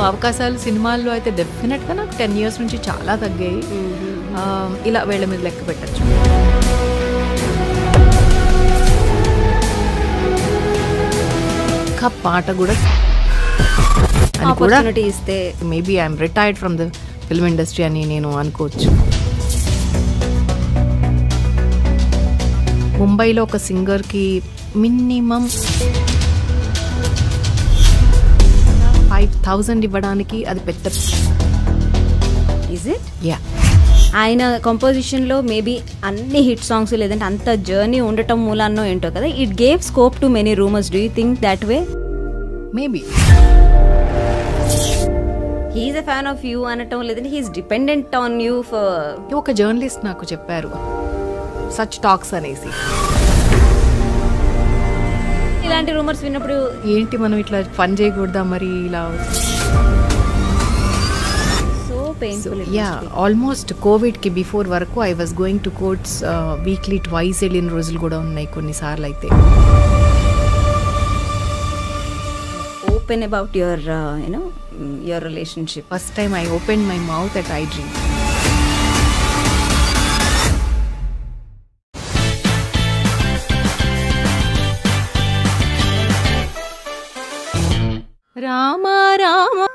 అవకాశాలు సినిమాల్లో అయితే డెఫినెట్గా నాకు 10 years నుంచి చాలా తగ్గాయి. ఇలా వేళ్ళ మీద లెక్క పెట్టచ్చు. ఒక్క పాట కూడా ఇస్తే maybe I'm retired from the film industry అని నేను అనుకోవచ్చు. ముంబైలో ఒక సింగర్కి మినిమం 5,000 ఇవ్వడానికి అది పెద్ద. Is it? యా. ఆయన కంపోజిషన్లో మేబీ అన్ని హిట్ సాంగ్స్ లేదంటే అంత జర్నీ ఉండటం మూలాన్నో ఏంటో కదా, it gave scope to many rumours. Do you think that way? Maybe he's a fan of you అనటం లేదంటే he's dependent on you for. ఒక జర్నలిస్ట్ నాకు చెప్పారు సచ్ టాక్స్ అనేసి. ఇలాంటి రూమర్స్ విన్నప్పుడు ఏంటి మనం ఇట్లా ఫన్ చేయకూడదా మరి ఇలా? So painful. యా, ఆల్మోస్ట్ కోవిడ్కి బిఫోర్ వరకు I was going to courts weekly twice వెళ్ళిన రోజులు కూడా ఉన్నాయి కొన్నిసార్లు. అయితే open about your your relationship. First time I open my mouth at I dream. Rama Rama.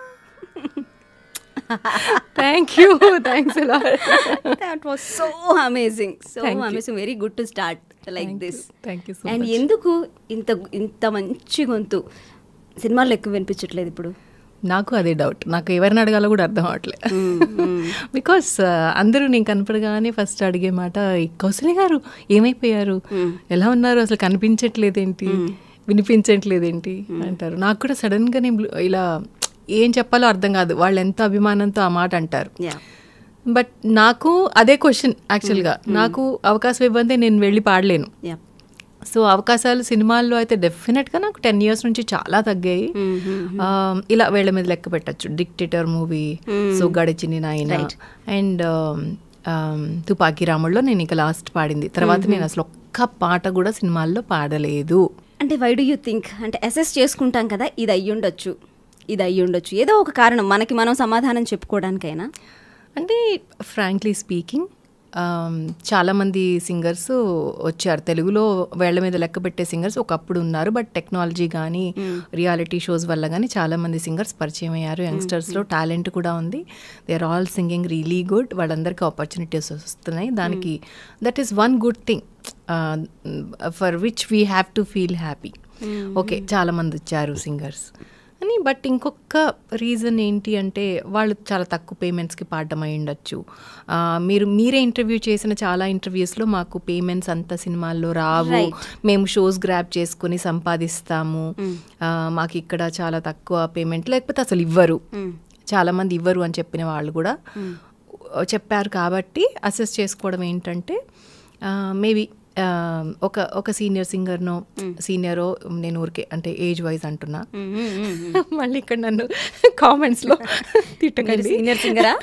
Thank you. Thanks a lot. That was so amazing. So amazing. Very good to start like this. Thank you so much. And ఎందుకు ఇంత మంచి గొంతు సినిమాల్లో ఎక్కువ వినిపించట్లేదు ఇప్పుడు? నాకు అదే డౌట్. నాకు ఎవరిని అడగాలో కూడా అర్థం అవట్లేదు. బికాస్ అందరూ నేను కనపడగానే ఫస్ట్ అడిగే మాట, కౌసల్య గారు ఏమైపోయారు, ఎలా ఉన్నారు, అసలు కనిపించట్లేదేంటి, వినిపించట్లేదేంటి అంటారు. నాకు కూడా సడన్గా నేను ఇలా ఏం చెప్పాలో అర్థం కాదు. వాళ్ళు ఎంత అభిమానంతో ఆ మాట అంటారు. బట్ నాకు అదే క్వశ్చన్ యాక్చువల్గా. నాకు అవకాశం ఇవ్వందే నేను వెళ్ళి పాడలేను. సో అవకాశాలు సినిమాల్లో అయితే డెఫినెట్గా నాకు 10 years నుంచి చాలా తగ్గాయి. ఇలా వేళ్ళ మీద లెక్క పెట్టచ్చు. డిక్టేటర్ మూవీ, సో గడిచిని నాయన అండ్ తుపాకీ రాముడులో నేను ఇక లాస్ట్ పాడింది. తర్వాత నేను అసలు ఒక్క పాట కూడా సినిమాల్లో పాడలేదు. అంటే వై డూ యూ థింక్? అంటే అసెస్ చేసుకుంటాం కదా, ఇది అయ్యుండొచ్చు, ఇది అయ్యుండొచ్చు, ఏదో ఒక కారణం మనకి మనం సమాధానం చెప్పుకోవడానికైనా. అంటే ఫ్రాంక్లీ స్పీకింగ్ చాలామంది సింగర్స్ వచ్చారు తెలుగులో వేళ్ల మీద లెక్క పెట్టే సింగర్స్ ఒకప్పుడు ఉన్నారు. బట్ టెక్నాలజీ కానీ రియాలిటీ షోస్ వల్ల కానీ చాలామంది సింగర్స్ పరిచయం అయ్యారు. యంగ్స్టర్స్లో టాలెంట్ కూడా ఉంది. They are all singing really good. వాళ్ళందరికీ ఆపర్చునిటీస్ వస్తున్నాయి. దానికి that is one good thing for which we have to feel happy. Okay, చాలామంది వచ్చారు సింగర్స్ అని. బట్ ఇంకొక రీజన్ ఏంటి అంటే వాళ్ళు చాలా తక్కువ పేమెంట్స్కి పాడడం అయి ఉండొచ్చు. మీరే ఇంటర్వ్యూ చేసిన చాలా ఇంటర్వ్యూస్లో మాకు పేమెంట్స్ అంత సినిమాల్లో రావు, మేము షోస్ గ్రాప్ చేసుకుని సంపాదిస్తాము, మాకు ఇక్కడ చాలా తక్కువ పేమెంట్, లేకపోతే అసలు ఇవ్వరు, చాలామంది ఇవ్వరు అని చెప్పిన వాళ్ళు కూడా చెప్పారు. కాబట్టి అసెస్ చేసుకోవడం ఏంటంటే మేబీ ఒక సీనియర్ సింగర్నో సీనియరో, నేను ఊరికే అంటే ఏజ్ వైజ్ అంటున్నా, మళ్ళీ ఇక్కడ నన్ను కామెంట్స్లో తిట్టకండి. సీనియర్ సింగరా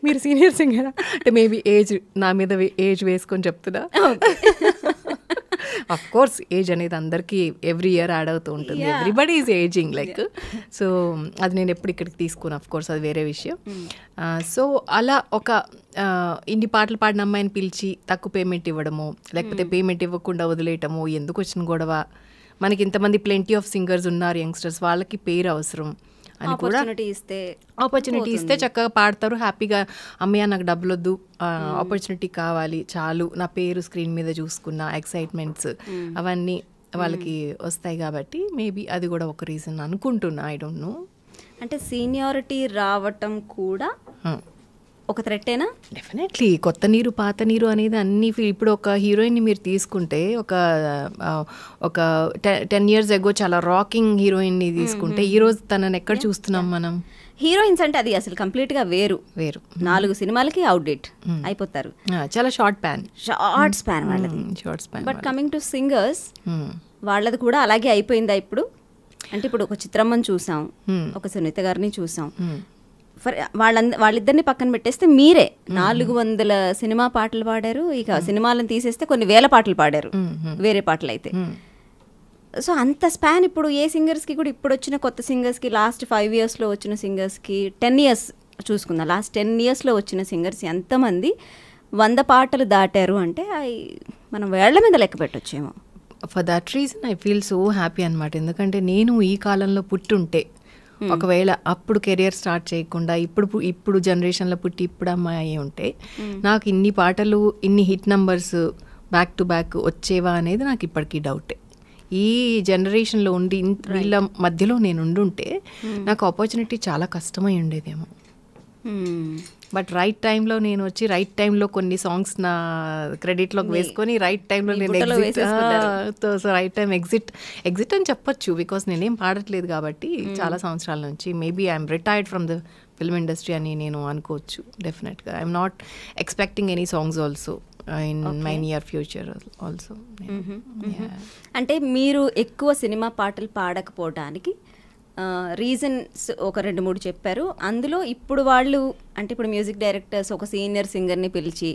మీరు? సీనియర్ సింగరా అంటే మేబీ ఏజ్ నా మీద ఏజ్ వేసుకొని చెప్తున్నా. అఫ్ కోర్స్ ఏజ్ అనేది అందరికీ ఎవ్రీ ఇయర్ యాడ్ అవుతూ ఉంటుంది. Everybody is ageing like. So అది నేను ఎప్పుడు ఇక్కడికి తీసుకున్నాను, అఫ్ కోర్స్ అది వేరే విషయం. సో అలా ఒక ఇన్ని పాటలు పాడిన అమ్మాయిని పిలిచి తక్కువ పేమెంట్ ఇవ్వడము, లేకపోతే పేమెంట్ ఇవ్వకుండా వదిలేయటము, ఎందుకు వచ్చిన గొడవ, మనకి ఇంతమంది ప్లెంటీ ఆఫ్ సింగర్స్ ఉన్నారు, యంగ్స్టర్స్, వాళ్ళకి పేరు అవసరం అని కూడా ఆపర్చునిటీ ఇస్తే చక్కగా పాడతారు హ్యాపీగా. అమ్మయ్య నాకు డబ్బులు వద్దు, ఆపర్చునిటీ కావాలి చాలు, నా పేరు స్క్రీన్ మీద చూసుకున్న ఎక్సైట్మెంట్స్ అవన్నీ వాళ్ళకి వస్తాయి. కాబట్టి మేబీ అది కూడా ఒక రీజన్ అనుకుంటున్నా. I don't know. అంటే సీనియారిటీ రావటం కూడా ఒక థ్రెట్టేనా? డెఫినెట్లీ. కొత్త నీరు పాత నీరు అనేది అన్ని. ఇప్పుడు ఒక హీరోయిన్ని మీరు తీసుకుంటే ఒక 10 years ago చాలా రాకింగ్ హీరోయిన్ని తీసుకుంటే ఈరోజు తనని ఎక్కడ చూస్తున్నాం మనం? హీరోయిన్స్ అంటే అది అసలు కంప్లీట్గా వేరు. 4 సినిమాలకి అవుట్డేట్ అయిపోతారు. చాలా షార్ట్ స్పాన్ వాళ్ళది. బట్ కమింగ్ టు సింగర్స్, వాళ్ళది కూడా అలాగే అయిపోయిందా ఇప్పుడు? అంటే ఇప్పుడు ఒక చిత్రమ్మని చూసాం, ఒక సునీత గారిని చూసాం. వాళ్ళిద్దరిని పక్కన పెట్టేస్తే మీరే 400 సినిమా పాటలు పాడారు. ఇక సినిమాలను తీసేస్తే కొన్ని వేల పాటలు పాడారు వేరే పాటలు అయితే. సో అంత స్పాన్ ఇప్పుడు ఏ సింగర్స్కి కూడా ఇప్పుడు వచ్చిన కొత్త సింగర్స్కి లాస్ట్ 5 yearsలో వచ్చిన సింగర్స్కి 10 years చూసుకుందాం, లాస్ట్ 10 yearsలో వచ్చిన సింగర్స్ ఎంతమంది 100 పాటలు దాటారు అంటే మనం వేళ్ల మీద లెక్క పెట్టొచ్చేమో. For that reason I feel so happy అనమాట. ఎందుకంటే నేను ఈ కాలంలో పుట్టుంటే, ఒకవేళ అప్పుడు కెరియర్ స్టార్ట్ చేయకుండా ఇప్పుడు జనరేషన్లో పుట్టి ఇప్పుడు అమ్మాయి అయ్యి ఉంటే నాకు ఇన్ని పాటలు ఇన్ని hit numbers back to back వచ్చేవా అనేది నాకు ఇప్పటికీ డౌటే. ఈ జనరేషన్లో ఉండి వీళ్ళ మధ్యలో నేను ఉండుంటే నాకు ఆపర్చునిటీ చాలా కష్టమై ఉండేదేమో. బట్ రైట్ టైంలో నేను వచ్చి రైట్ టైంలో కొన్ని సాంగ్స్ నా క్రెడిట్లోకి వేసుకొని రైట్ టైంలో నేను సో రైట్ టైం ఎగ్జిట్ అని చెప్పొచ్చు. బికాస్ నేనేం పాడట్లేదు కాబట్టి చాలా సంవత్సరాల నుంచి. Maybe I'm retired from the film industry అని నేను అనుకోవచ్చు. డెఫినెట్గా I'm not expecting any songs also in my near future also. అంటే మీరు ఎక్కువ సినిమా పాటలు పాడకపోవడానికి రీజన్స్ ఒక 2-3 చెప్పారు. అందులో ఇప్పుడు వాళ్ళు అంటే ఇప్పుడు మ్యూజిక్ డైరెక్టర్స్ ఒక సీనియర్ సింగర్ని పిలిచి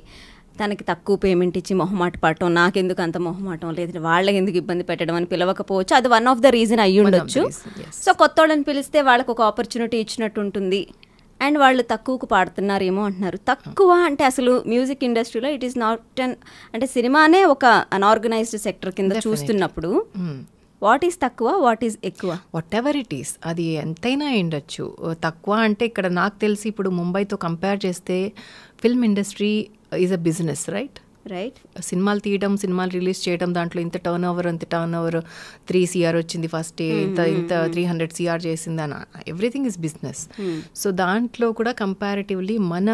తనకి తక్కువ పేమెంట్ ఇచ్చి మొహమాట పడటం, నాకెందుకు అంత మొహమాటం, లేదంటే వాళ్ళకి ఎందుకు ఇబ్బంది పెట్టడం అని పిలవకపోవచ్చు. అది వన్ ఆఫ్ ద రీజన్ అయ్యి ఉండొచ్చు. సో కొత్త వాళ్ళని పిలిస్తే వాళ్ళకి ఒక ఆపర్చునిటీ ఇచ్చినట్టు ఉంటుంది అండ్ వాళ్ళు తక్కువకు పాడుతున్నారేమో అంటున్నారు. తక్కువ అంటే అసలు మ్యూజిక్ ఇండస్ట్రీలో ఇట్ ఈస్ నాట్ అంటే సినిమానే ఒక అన్ఆర్గనైజ్డ్ సెక్టర్ కింద చూస్తున్నప్పుడు వాట్ ఈస్ తక్కువ, వాట్ ఈస్ ఎక్కువ? వాట్ ఎవర్ ఇట్ ఈస్, అది ఎంతైనా ఉండొచ్చు. తక్కువ అంటే ఇక్కడ నాకు తెలిసి ఇప్పుడు ముంబైతో కంపేర్ చేస్తే film industry is a business, right? సినిమాలు తీయడం, సినిమాలు రిలీజ్ చేయడం, దాంట్లో ఇంత టర్న్ ఓవర్ 3 CR వచ్చింది ఫస్ట్ డే, ఇంత 300 CR చేసింది అని, ఎవ్రీథింగ్ ఈజ్ బిజినెస్. సో దాంట్లో కూడా కంపారిటివ్లీ మన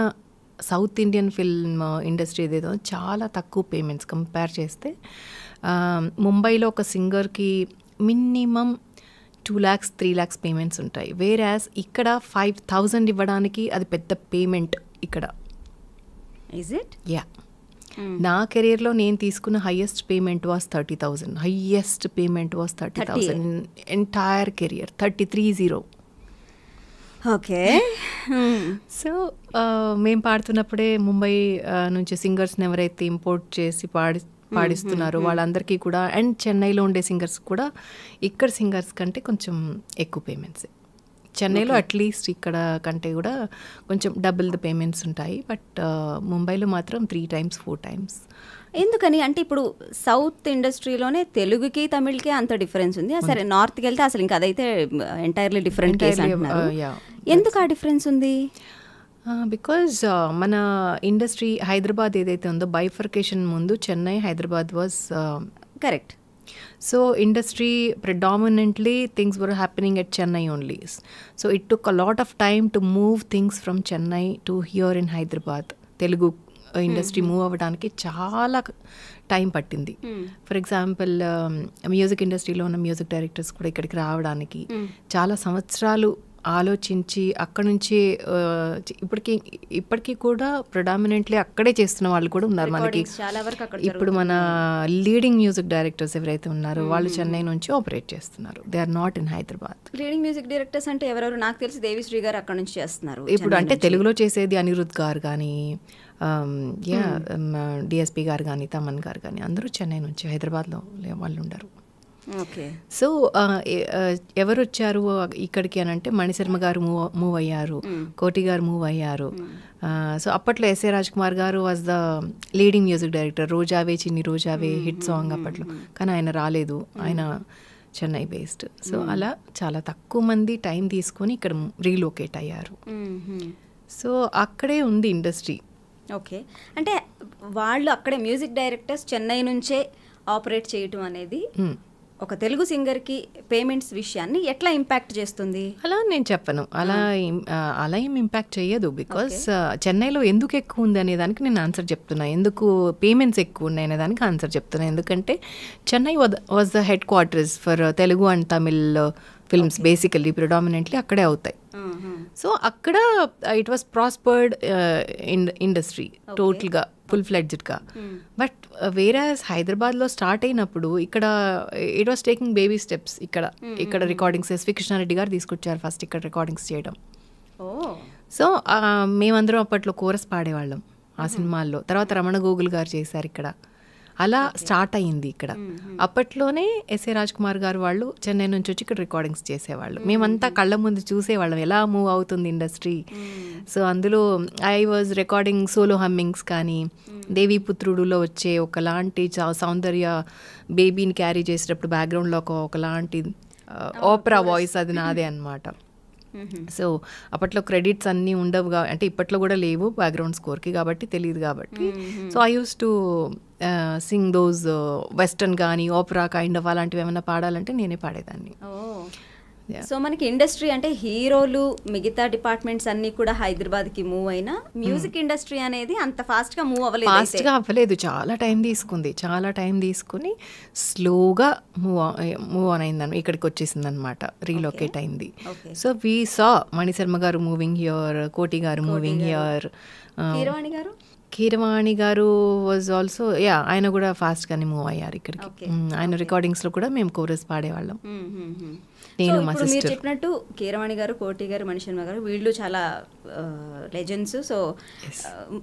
సౌత్ ఇండియన్ ఫిల్మ్ ఇండస్ట్రీ ఏదేదో చాలా తక్కువ పేమెంట్స్ కంపేర్ చేస్తే. ముంబైలో ఒక సింగర్కి మినిమం 2 lakhs 3 lakhs పేమెంట్స్ ఉంటాయి. వేరాస్ ఇక్కడ 5,000 ఇవ్వడానికి అది పెద్ద పేమెంట్ ఇక్కడ. Is it? యా. నా కెరియర్లో నేను తీసుకున్న highest payment was 30,000. Highest payment was 30,000 entire career. 33,000. Okay. So మేము పాడుతున్నప్పుడే ముంబై నుంచి సింగర్స్ని ఎవరైతే ఇంపోర్ట్ చేసి పాడిస్తున్నారు వాళ్ళందరికీ కూడా, అండ్ చెన్నైలో ఉండే సింగర్స్ కూడా ఇక్కడ సింగర్స్ కంటే కొంచెం ఎక్కువ పేమెంట్స్. చెన్నైలో అట్లీస్ట్ ఇక్కడ కంటే కూడా కొంచెం డబుల్ ద పేమెంట్స్ ఉంటాయి. బట్ ముంబైలో మాత్రం 3 times 4 times. ఎందుకని అంటే ఇప్పుడు సౌత్ ఇండస్ట్రీలోనే తెలుగుకి తమిళ్కి అంత డిఫరెన్స్ ఉంది. సరే నార్త్కి వెళ్తే అసలు ఇంకా అదైతే ఎంటైర్లీ డిఫరెంట్ కేస్ అంటున్నారు. ఎందుకు ఆ డిఫరెన్స్ ఉంది? బికాజ్ మన ఇండస్ట్రీ హైదరాబాద్ ఏదైతే ఉందో బైఫర్కేషన్ ముందు Chennai, Hyderabad was correct. So industry predominantly things were happening at Chennai only. So it took a lot of time to move things from Chennai to here in Hyderabad. Telugu industry move avvadaniki chaala time పట్టింది. For example music ఇండస్ట్రీలో ఉన్న music directors కూడా ఇక్కడికి రావడానికి చాలా సంవత్సరాలు ఆలోచించి అక్కడ నుంచి ఇప్పటికీ కూడా ప్రొడామినెంట్లీ అక్కడే చేస్తున్న వాళ్ళు కూడా ఉన్నారు మనకి. ఇప్పుడు మన లీడింగ్ మ్యూజిక్ డైరెక్టర్స్ ఎవరైతే ఉన్నారో వాళ్ళు చెన్నై నుంచి ఆపరేట్ చేస్తున్నారు. They are not in Hyderabad. Leading music directors అంటే ఎవరెవరు? నాకు తెలిసి దేవిశ్రీ గారు అక్కడ నుంచి చేస్తున్నారు ఇప్పుడు. అంటే తెలుగులో చేసేది అనిరుద్ గారు కానీ, డిఎస్పి గారు కానీ, తమన్ గారు కానీ అందరూ చెన్నై నుంచి, హైదరాబాద్లో వాళ్ళు ఉండరు. ఓకే. సో ఎవరు వచ్చారు ఇక్కడికి అని అంటే మణిశర్మ గారు మూవ్ అయ్యారు, కోటి గారు మూవ్ అయ్యారు. సో అప్పట్లో ఎస్ఏ రాజ్ కుమార్ గారు was the leading music director. రోజావే చిన్ని రోజావే హిట్ సాంగ్ అప్పట్లో, కానీ ఆయన రాలేదు, ఆయన చెన్నై బేస్డ్. సో అలా చాలా తక్కువ మంది టైం తీసుకొని ఇక్కడ రీలొకేట్ అయ్యారు. సో అక్కడే ఉంది ఇండస్ట్రీ. ఓకే. అంటే వాళ్ళు అక్కడే మ్యూజిక్ డైరెక్టర్స్ చెన్నై నుంచే ఆపరేట్ చేయటం అనేది ఒక తెలుగు సింగర్కి పేమెంట్స్ విషయాన్ని ఎట్లా ఇంపాక్ట్ చేస్తుంది? అలా నేను చెప్పను, అలా ఏం ఇంపాక్ట్ చేయదు. బికాస్ చెన్నైలో ఎందుకు ఎక్కువ ఉంది అనే దానికి నేను ఆన్సర్ చెప్తున్నా, ఎందుకు పేమెంట్స్ ఎక్కువ ఉన్నాయి అనే దానికి ఆన్సర్ చెప్తున్నా. ఎందుకంటే Chennai was the head quarters for Telugu and Tamil films. Basically predominantly అక్కడే అవుతాయి. సో అక్కడ ఇట్ వాస్ ప్రాస్పర్డ్ ఇండస్ట్రీ టోటల్గా ఫుల్ ఫ్లెడ్జ్డ్గా. బట్ వేరాస్ హైదరాబాద్లో స్టార్ట్ అయినప్పుడు ఇక్కడ it was taking baby steps. ఇక్కడ రికార్డింగ్స్ ఎస్వి కృష్ణారెడ్డి గారు తీసుకొచ్చారు ఫస్ట్ ఇక్కడ రికార్డింగ్స్ చేయడం. సో మేమందరం అప్పట్లో కోరస్ పాడేవాళ్ళం ఆ సినిమాల్లో. తర్వాత రమణ గోగుల్ గారు చేశారు ఇక్కడ. అలా స్టార్ట్ అయ్యింది ఇక్కడ. అప్పట్లోనే ఎస్ఏ రాజ్ కుమార్ గారు వాళ్ళు చెన్నై నుంచి వచ్చి ఇక్కడ రికార్డింగ్స్ చేసేవాళ్ళు. మేమంతా కళ్ళ ముందు చూసేవాళ్ళం ఎలా మూవ్ అవుతుంది ఇండస్ట్రీ. సో అందులో I was recording solo hummings కానీ, దేవీపుత్రుడులో వచ్చే ఒకలాంటి సౌందర్య బేబీని క్యారీ చేసేటప్పుడు బ్యాక్గ్రౌండ్లో ఒకలాంటి ఓపెరా వాయిస్ అది నాదే అనమాట. సో అప్పట్లో క్రెడిట్స్ అన్నీ ఉండవు, అంటే ఇప్పట్లో కూడా లేవు బ్యాక్గ్రౌండ్ స్కోర్కి, కాబట్టి తెలియదు కాబట్టి. So I use to sing those western కానీ ఓపెరా కైండ్ ఆఫ్ అలాంటివి ఏమైనా పాడాలంటే నేనే పాడేదాన్ని. సో మనకి ఇండస్ట్రీ అంటే హీరోలు మిగతా డిపార్ట్మెంట్స్ అన్నీ కూడా హైదరాబాద్కి మూవ్ అయినా మ్యూజిక్ ఇండస్ట్రీ అనేది అంత ఫాస్ట్గా మూవ్ అవ్వలేదు. చాలా టైం తీసుకుని స్లోగా మూవ్ ఆన్ అయిందని ఇక్కడికి వచ్చేసింది అనమాట, రీలొకేట్ అయింది. సో వీ సా మణిశర్మ గారు మూవింగ్ హియర్, కోటి గారు మూవింగ్ హియర్, కీరవాణి గారు వాజ్ ఆల్సో ఆయన కూడా ఫాస్ట్గానే మూవ్ అయ్యారు ఇక్కడికి. ఆయన రికార్డింగ్స్లో కూడా మేము కోరస్ పాడేవాళ్ళం. నేను మా సిస్టర్. మీరు చెప్పినట్టు కీరవాణి గారు, కోటి గారు, మణిశర్మ గారు వీళ్ళు చాలా లెజెండ్స్. సో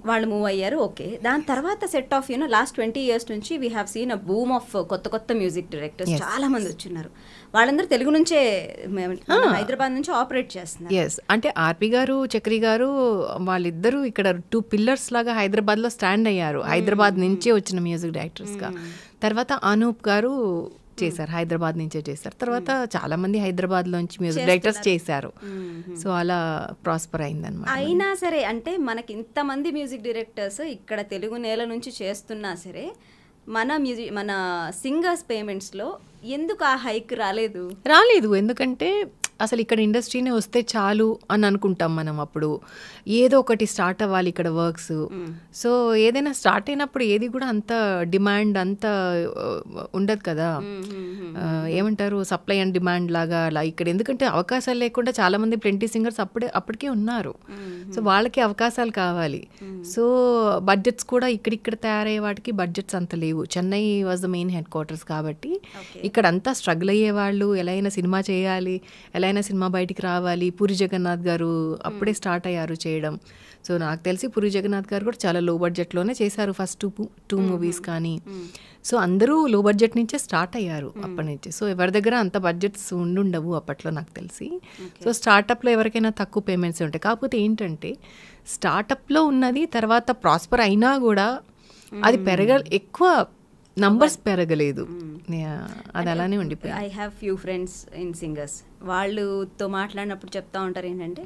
వాళ్ళు మూవ్ అయ్యారు. ఓకే, దాని తర్వాత సెట్ ఆఫ్ లాస్ట్ 20 years నుంచి we have seen a boom of కొత్త మ్యూజిక్ డైరెక్టర్స్ చాలా మంది వచ్చిన్నారు. వాళ్ళందరూ తెలుగు నుంచే హైదరాబాద్ నుంచి ఆపరేట్ చేస్తున్నారు. ఎస్, అంటే ఆర్పి గారు, చక్రి గారు వాళ్ళిద్దరూ ఇక్కడ 2 pillars లాగా హైదరాబాద్లో స్టాండ్ అయ్యారు, హైదరాబాద్ నుంచే వచ్చిన మ్యూజిక్ డైరెక్టర్స్గా. తర్వాత అనూప్ గారు చేశారు, హైదరాబాద్ నుంచే చేశారు. తర్వాత చాలా మంది హైదరాబాద్ లోంచి మ్యూజిక్ డైరెక్టర్స్ చేశారు. సో అలా ప్రాస్పర్ అయిందన్నమాట. అయినా సరే అంటే మనకి ఇంతమంది మ్యూజిక్ డైరెక్టర్స్ ఇక్కడ తెలుగు నేల నుంచి చేస్తున్నా సరే మన సింగర్స్ పేమెంట్స్లో ఎందుకు ఆ హైక్ రాలేదు? ఎందుకంటే అసలు ఇక్కడ ఇండస్ట్రీనే వస్తే చాలు అని అనుకుంటాం మనం. అప్పుడు ఏదో ఒకటి స్టార్ట్ అవ్వాలి ఇక్కడ వర్క్స్. సో ఏదైనా స్టార్ట్ అయినప్పుడు ఏది కూడా అంత డిమాండ్ అంత ఉండదు కదా, ఏమంటారు సప్లై అండ్ డిమాండ్ లాగా అలా ఇక్కడ. ఎందుకంటే అవకాశాలు లేకుండా చాలా మంది ప్లెంటీ సింగర్స్ అప్పటికే ఉన్నారు. సో వాళ్ళకి అవకాశాలు కావాలి. సో బడ్జెట్స్ కూడా ఇక్కడ తయారయ్యే వాటికి బడ్జెట్స్ అంత లేవు. Chennai was the main head quarters కాబట్టి ఇక్కడ అంతా స్ట్రగుల్ అయ్యేవాళ్ళు. ఎలా అయినా సినిమా చేయాలి, ఎలా అయినా సినిమా బయటికి రావాలి. పూరి జగన్నాథ్ గారు అప్పుడే స్టార్ట్ అయ్యారు చేయడం. సో నాకు తెలిసి పూరి జగన్నాథ్ గారు కూడా చాలా లో బడ్జెట్లోనే చేశారు ఫస్ట్ 2 movies కానీ. సో అందరూ లో బడ్జెట్ నుంచే స్టార్ట్ అయ్యారు అప్పటి నుంచి. సో ఎవరి దగ్గర అంత బడ్జెట్స్ ఉండుండవు అప్పట్లో నాకు తెలిసి. సో స్టార్టప్లో ఎవరికైనా తక్కువ పేమెంట్స్ ఉంటాయి. కాకపోతే ఏంటంటే స్టార్టప్లో ఉన్నది తర్వాత ప్రాస్పర్ అయినా కూడా అది ఎక్కువ నంబర్స్ పెరగలేదు, అది అలానే ఉండిపోయింది. I have few friends in singers. వాళ్ళతో మాట్లాడినప్పుడు చెప్తా ఉంటారు ఏంటంటే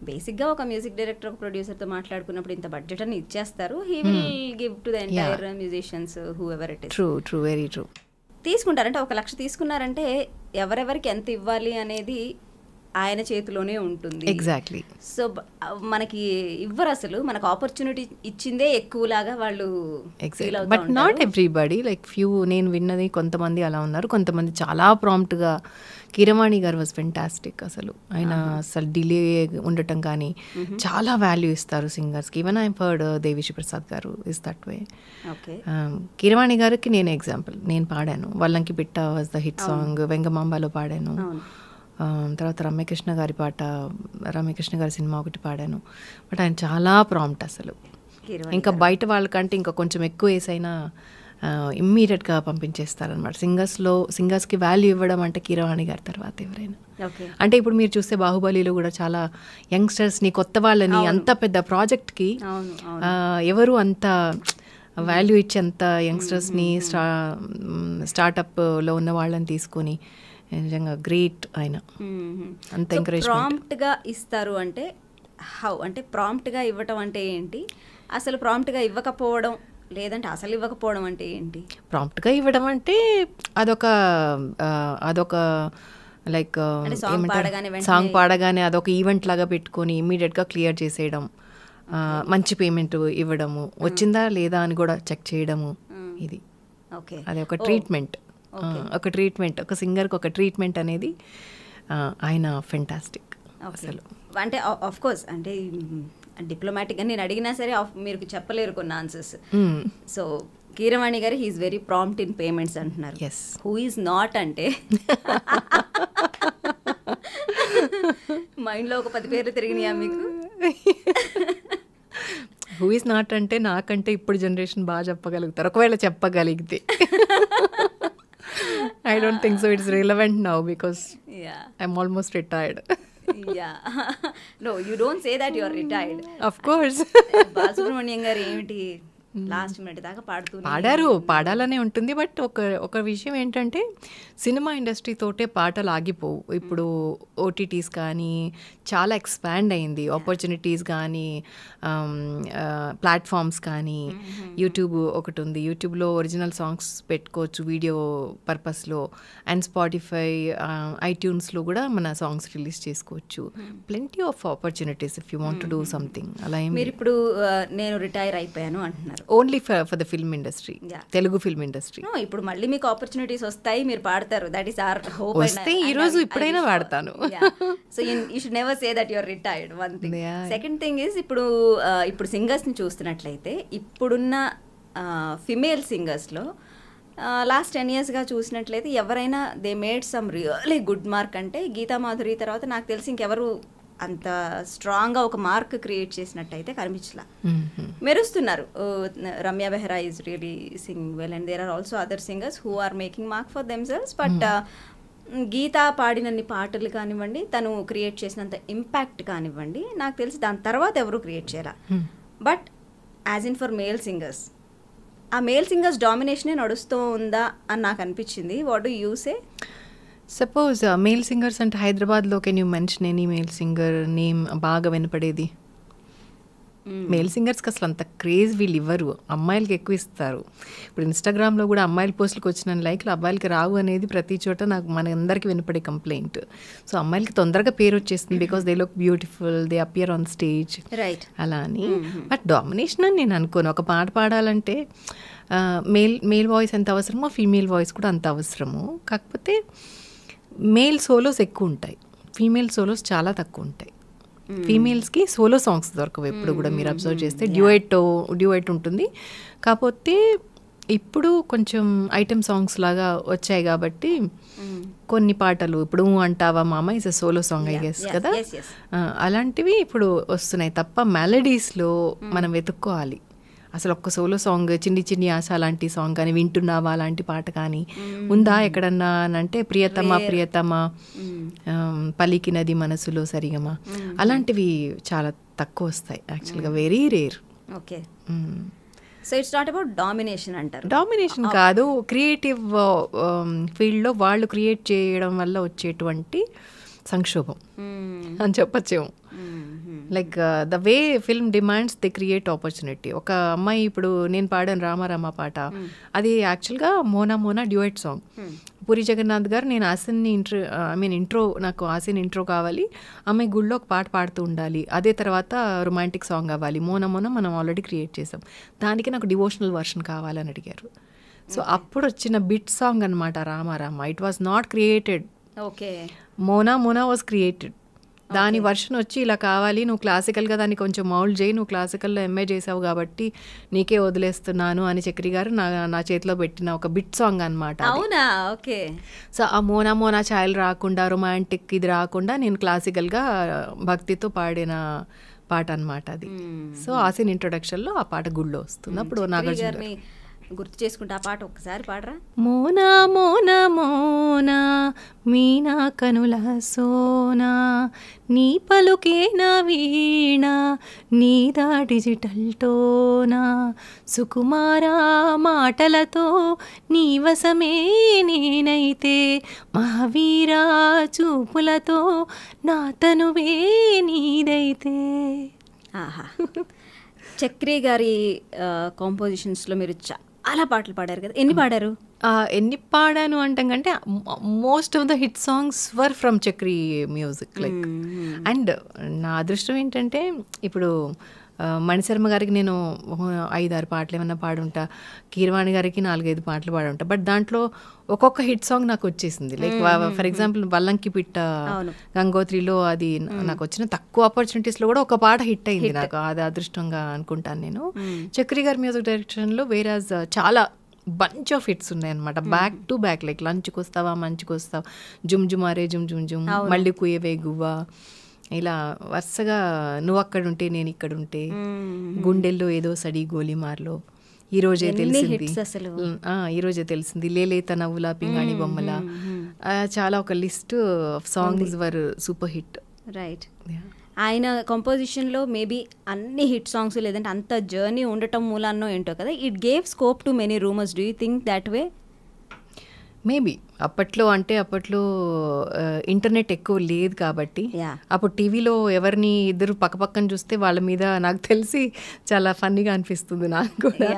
బేసిక్గా ఒక మ్యూజిక్ డైరెక్టర్ ఒక ప్రొడ్యూసర్తో మాట్లాడుకున్నప్పుడు ఇంత బడ్జెట్ అని ఇచ్చేస్తారు, he will give to the entire musicians who ever it is. True very true. తీసుకుంటారంటే 1 లక్ష తీసుకున్నారంటే ఎవరెవరికి ఎంత ఇవ్వాలి అనేది ఆయన చేతిలోనే ఉంటుంది. ఎగ్జాక్ట్లీ. సో మనకి ఇవ్వరు, అసలు మనకు ఆపర్చునిటీ ఇచ్చిందే ఎక్కువలాగా వాళ్ళు ఫీల్ అవుతారు. But not everybody, like few నేను విన్నది కొంతమంది అలా ఉన్నారు, కొంతమంది చాలా ప్రాంప్ట్గా. కీరవాణి గారు వాజ్ ఫెంటాస్టిక్. అసలు ఆయన అసలు డిలే ఉండటం కానీ చాలా వాల్యూ ఇస్తారు సింగర్స్కి. Even I heard Devi Sri Prasad గారు ఇస్ దట్ వే. కీరవాణి గారికి నేను ఎగ్జాంపుల్, నేను పాడాను వల్లంకి పిట్ట వాజ్ ద హిట్ సాంగ్, వెంగమాంబాలో పాడాను. తర్వాత రమ్యకృష్ణ గారి సినిమా ఒకటి పాడాను. బట్ ఆయన చాలా ప్రాంప్ట్ అసలు. ఇంకా బయట వాళ్ళకంటే ఇంకా కొంచెం ఎక్కువ వేసైనా ఇమ్మీడియట్గా పంపించేస్తారనమాట. సింగర్స్కి వాల్యూ ఇవ్వడం అంటే కీరవాణి గారి తర్వాత ఎవరైనా. అంటే ఇప్పుడు మీరు చూస్తే బాహుబలిలో కూడా చాలా యంగ్స్టర్స్ని, కొత్త వాళ్ళని, అంత పెద్ద ప్రాజెక్ట్కి ఎవరు అంత వాల్యూ ఇచ్చేంత యంగ్స్టర్స్ని స్టార్టప్లో ఉన్న వాళ్ళని తీసుకొని నిజంగా గ్రేట్ ఆయన. అంత ఎంకరేజ్. ప్రాంప్ట్గా ఇస్తారు అంటే హౌ, అంటే ప్రాంప్ట్గా ఇవ్వటం అంటే ఏంటి, అసలు ప్రాంప్ట్గా ఇవ్వకపోవడం లేదంటే అసలు ఇవ్వకపోవడం అంటే ఏంటి? ప్రాంప్ట్గా ఇవ్వడం అంటే అదొక లైక్ సాంగ్ పాడగానే అదొక ఈవెంట్ లాగా పెట్టుకొని ఇమ్మీడియట్గా క్లియర్ చేసేయడం, మంచి పేమెంట్ ఇవ్వడము, వచ్చిందా లేదా అని కూడా చెక్ చేయడము. ఇది అది ఒక ట్రీట్మెంట్, ఒక సింగర్కి ఒక ట్రీట్మెంట్ అనేది ఆయన ఫెంటాస్టిక్ అసలు. అంటే ఆఫ్ కోర్స్ అంటే డిప్లొమాటిక్గా నేను అడిగినా సరే మీరు చెప్పలేరు కొన్ని answers. So Keeravani garu he's very prompt in payments అంటున్నారు. హూ ఈజ్ నాట్ అంటే మైండ్లో ఒక 10 పేర్లు తిరిగినాయా మీకు? హూ ఇస్ నాట్ అంటే నాకంటే ఇప్పుడు జనరేషన్ బాగా చెప్పగలుగుతారు, ఒకవేళ చెప్పగలిగితే. I don't think so it's relevant now because I'm almost retired. Yeah. No, you don't say that you're retired. Of course. Balasubrahmanyam గారు ఏమిటి లాస్ట్ మినిట్ దాకా పాడారు, పాడాలనే ఉంటుంది. బట్ ఒక విషయం ఏంటంటే సినిమా ఇండస్ట్రీ తోటే పాటలు ఆగిపోవు. ఇప్పుడు ఓటీటీస్ కానీ చాలా ఎక్స్పాండ్ అయింది, ఆపర్చునిటీస్ కానీ ప్లాట్ఫామ్స్ కానీ. యూట్యూబ్ ఒకటి ఉంది, యూట్యూబ్లో ఒరిజినల్ సాంగ్స్ పెట్టుకోవచ్చు వీడియో పర్పస్లో. అండ్ స్పాటిఫై, ఐట్యూన్స్లో కూడా మన సాంగ్స్ రిలీజ్ చేసుకోవచ్చు. Plenty of opportunities if you want to do something. అలా మీరు ఇప్పుడు నేను రిటైర్ అయిపోయాను అంటున్నారు, only for the film industry, Telugu film industry. ఇప్పుడు మళ్ళీ మీకు ఆపర్చునిటీస్ వస్తాయి, మీరు పాడతారు. That is our hope. వస్తే ఈ రోజు ఇప్పుడైనా పాడతాను. So you should never say that you are retired. One thing. Second thing is ఇప్పుడు సింగర్స్ ని చూస్తున్నట్లయితే ఇప్పుడున్న ఫిమేల్ సింగర్స్లో లాస్ట్ 10 yearsగా చూసినట్లయితే ఎవరైనా they made some really good mark అంటే గీతా మాధురి తర్వాత నాకు తెలిసి ఇంకెవరు అంత స్ట్రాంగ్గా ఒక మార్క్ క్రియేట్ చేసినట్టయితే కనిపించలా. మెరుస్తున్నారు. Ramya Behara is really sing well and there are also other singers who are making mark for themselves. But Geetha పాడినన్ని పాటలు కానివ్వండి, తను క్రియేట్ చేసినంత ఇంపాక్ట్ కానివ్వండి, నాకు తెలిసి దాని తర్వాత ఎవరు క్రియేట్ చేయాల. But as in for male singers, ఆ మేల్ సింగర్స్ డామినేషనే నడుస్తూ ఉందా అని నాకు అనిపించింది. What do you say? Suppose male singers అంటే హైదరాబాద్లో can you mention any male singer name బాగా వినపడేది? మేల్ సింగర్స్కి అసలు అంత క్రేజ్ వీళ్ళు ఇవ్వరు, అమ్మాయిలకి ఎక్కువ ఇస్తారు. ఇప్పుడు ఇన్స్టాగ్రామ్లో కూడా అమ్మాయిల పోస్టులకు వచ్చిన లైక్లు అబ్బాయిలకి రావు అనేది ప్రతి చోట నాకు మన అందరికీ వినపడే కంప్లైంట్. సో అమ్మాయిలకి తొందరగా పేరు వచ్చేస్తుంది because they look beautiful, they appear on stage, right, అలా అని. బట్ డామినేషన్ అని నేను అనుకోను. ఒక పాట పాడాలంటే మేల్ వాయిస్ ఎంత అవసరమో ఫీమేల్ వాయిస్ కూడా అంత అవసరము. కాకపోతే మేల్ సోలోస్ ఎక్కువ ఉంటాయి, ఫీమేల్ సోలోస్ చాలా తక్కువ ఉంటాయి. ఫీమేల్స్కి సోలో సాంగ్స్ దొరకవు ఎప్పుడు కూడా, మీరు అబ్జర్వ్ చేస్తే డ్యూయట్ ఉంటుంది. కాకపోతే ఇప్పుడు కొంచెం ఐటెం సాంగ్స్ లాగా వచ్చాయి కాబట్టి కొన్ని పాటలు ఇప్పుడు అంటావా మామ is a solo song I guess కదా, అలాంటివి ఇప్పుడు వస్తున్నాయి తప్ప మెలడీస్లో మనం వెతుక్కోవాలి. అసలు ఒక్క సోలో సాంగ్ చిన్ని చిన్ని ఆశ లాంటి సాంగ్ కానీ, వింటున్నావా లాంటి పాట కానీ ఉందా ఎక్కడన్నా అని అంటే ప్రియతమ ప్రియతమ, పలికినది మనసులో సరిగమా, అలాంటివి చాలా తక్కువ వస్తాయి యాక్చువల్గా, very rare. Okay, so it's not about domination అంటారు. డామినేషన్ కాదు, క్రియేటివ్ ఫీల్డ్లో వాళ్ళు క్రియేట్ చేయడం వల్ల వచ్చేటువంటి సంక్షోభం అని చెప్పచ్చేమో. Like the way film demands they create opportunity. ఒక అమ్మాయి ఇప్పుడు నేను పాడాను రామారామ పాట, అది యాక్చువల్గా మోనా మోనా డ్యూయట్ సాంగ్. పూరి జగన్నాథ్ గారు నేను ఆసిన్ని ఇంట్రో నాకు ఆసిన్ ఇంట్రో కావాలి, అమ్మాయి గుళ్ళో ఒక పాట పాడుతూ ఉండాలి, అదే తర్వాత రొమాంటిక్ సాంగ్ అవ్వాలి. మోనా మోనా మనం ఆల్రెడీ క్రియేట్ చేసాం, దానికి నాకు డివోషనల్ వర్షన్ కావాలని అడిగారు. సో అప్పుడు వచ్చిన బిట్ సాంగ్ అనమాట Rama Rama. It was not created, okay, Mona Mona was created. దాని వర్షన్ వచ్చి ఇలా కావాలి, నువ్వు క్లాసికల్గా దాన్ని కొంచెం మౌల్డ్ చేయి, నువ్వు క్లాసికల్లో ఎంఏ చేసావు కాబట్టి నీకే వదిలేస్తున్నాను అని చక్రి గారు నా చేతిలో పెట్టిన ఒక బిట్ సాంగ్ అనమాట. అవునా, ఓకే. సో ఆ మోనా మోనా ఛాయలు రాకుండా, రొమాంటిక్ ఇది రాకుండా నేను క్లాసికల్గా భక్తితో పాడిన పాట అనమాట అది. సో ఆసిన్ ఇంట్రొడక్షన్లో ఆ పాట గుళ్ళో వస్తుంది. అప్పుడు నాగార్జున గుర్తు చేసుకుంటే ఆ పాట ఒక్కసారి పాడరా. మోనా మోనా మోనా మీనా కనుల సోనా, నీ పలుకే నా వీణ నీదా డిజిటల్ టోనా, సుకుమారా మాటలతో నీ వశమే నేనైతే, మహావీరా చూపులతో నా తనువే నీదైతే. ఆహా, చక్రి గారి కాంపోజిషన్స్లో మీరు చాలా పాటలు పాడారు కదా, ఎన్ని పాడారు? ఎన్ని పాడాను అంటాం కంటే most of the hit songs were from Chakri music. Like and నా అదృష్టం ఏంటంటే ఇప్పుడు మణిశర్మ గారికి నేను 5-6 పాటలు ఏమన్నా పాడుంటా, కీరవాణి గారికి 4-5 పాటలు పాడుంటా. బట్ దాంట్లో ఒక్కొక్క హిట్ సాంగ్ నాకు వచ్చేసింది. లైక్ ఫర్ ఎగ్జాంపుల్ వల్లంకి పిట్ట గంగోత్రిలో అది నాకు వచ్చిన తక్కువ ఆపర్చునిటీస్లో కూడా ఒక పాట హిట్ అయింది నాకు, అది అదృష్టంగా అనుకుంటాను నేను. చక్రి గారి మ్యూజిక్ డైరెక్షన్లో వేరాజ్ చాలా బంచ్ ఆఫ్ హిట్స్ ఉన్నాయన్నమాట, బ్యాక్ టు బ్యాక్. లైక్ లంచ్కి వస్తావా మంచికి వస్తావా, జుమ్ జుమారే జుమ్ జుమ్ జుమ్, మళ్ళీ కుయవే గువ్వా, ఇలా వరుసగా నువ్వు అక్కడుంటే నేను ఇక్కడుంటే, గుండెల్లో ఏదో సడి గోలిమార్లో, ఈరోజే తెలిసింది, ఈరోజే తెలిసింది, లేలేత నవ్వులా పింగాణి బొమ్మల, చాలా ఒక list of songs were super hit. Right. ఆయన కంపోజిషన్లో మేబీ అన్ని హిట్ సాంగ్స్ లేదంటే అంత జర్నీ ఉండటం మూలాన్నో ఏంటో కదా, it gave scope to many rumours. Do you think that way? Maybe అప్పట్లో ఇంటర్నెట్ ఎక్కువ లేదు కాబట్టి, అప్పుడు టీవీలో ఎవరిని ఇద్దరు పక్కపక్కన చూస్తే వాళ్ళ మీద నాకు తెలిసి చాలా ఫన్నీగా అనిపిస్తుంది నాకు కూడా.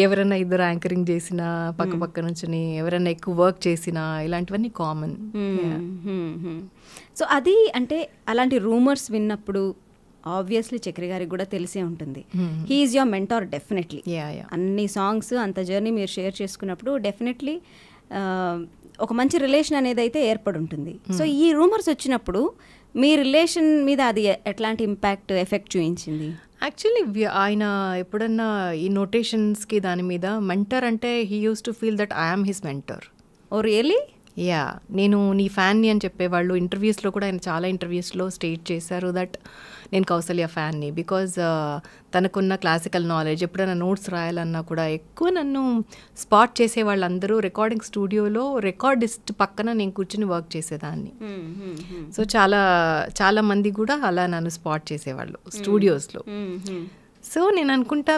ఎవరైనా ఇద్దరు యాంకరింగ్ చేసినా పక్కపక్క నుంచి ఎవరైనా ఎక్కువ వర్క్ చేసినా ఇలాంటివన్నీ కామన్. సో అది అంటే అలాంటి రూమర్స్ విన్నప్పుడు ఆబ్వియస్లీ చక్రి గారికి కూడా తెలిసే ఉంటుంది. He's your mentor definitely. అన్ని సాంగ్స్ అంత జర్నీ మీరు షేర్ చేసుకున్నప్పుడు డెఫినెట్లీ ఒక మంచి రిలేషన్ అనేది అయితే ఏర్పడి ఉంటుంది. సో ఈ రూమర్స్ వచ్చినప్పుడు మీ రిలేషన్ మీద అది ఎట్లాంటి ఇంపాక్ట్ ఎఫెక్ట్ చూపించింది? యాక్చువల్లీ ఆయన ఎప్పుడన్నా ఈ నోటేషన్స్కి దాని మీద మెంటర్ అంటే he used to feel that I am his mentor. Oh really? Yeah, నేను నీ ఫ్యాన్ని అని చెప్పేవాళ్ళు. ఇంటర్వ్యూస్లో కూడా ఆయన చాలా ఇంటర్వ్యూస్లో స్టేట్ చేశారు దట్ నేను కౌసల్య ఫ్యాన్ని. బికాజ్ తనకున్న క్లాసికల్ నాలెడ్జ్, ఎప్పుడైనా నోట్స్ రాయాలన్నా కూడా ఎక్కువ నన్ను స్పాట్ చేసే వాళ్ళందరూ రికార్డింగ్ స్టూడియోలో రికార్డిస్ట్ పక్కన నేను కూర్చుని వర్క్ చేసేదాన్ని. సో చాలా మంది కూడా అలా నన్ను స్పాట్ చేసేవాళ్ళు స్టూడియోస్లో. సో నేను అనుకుంటా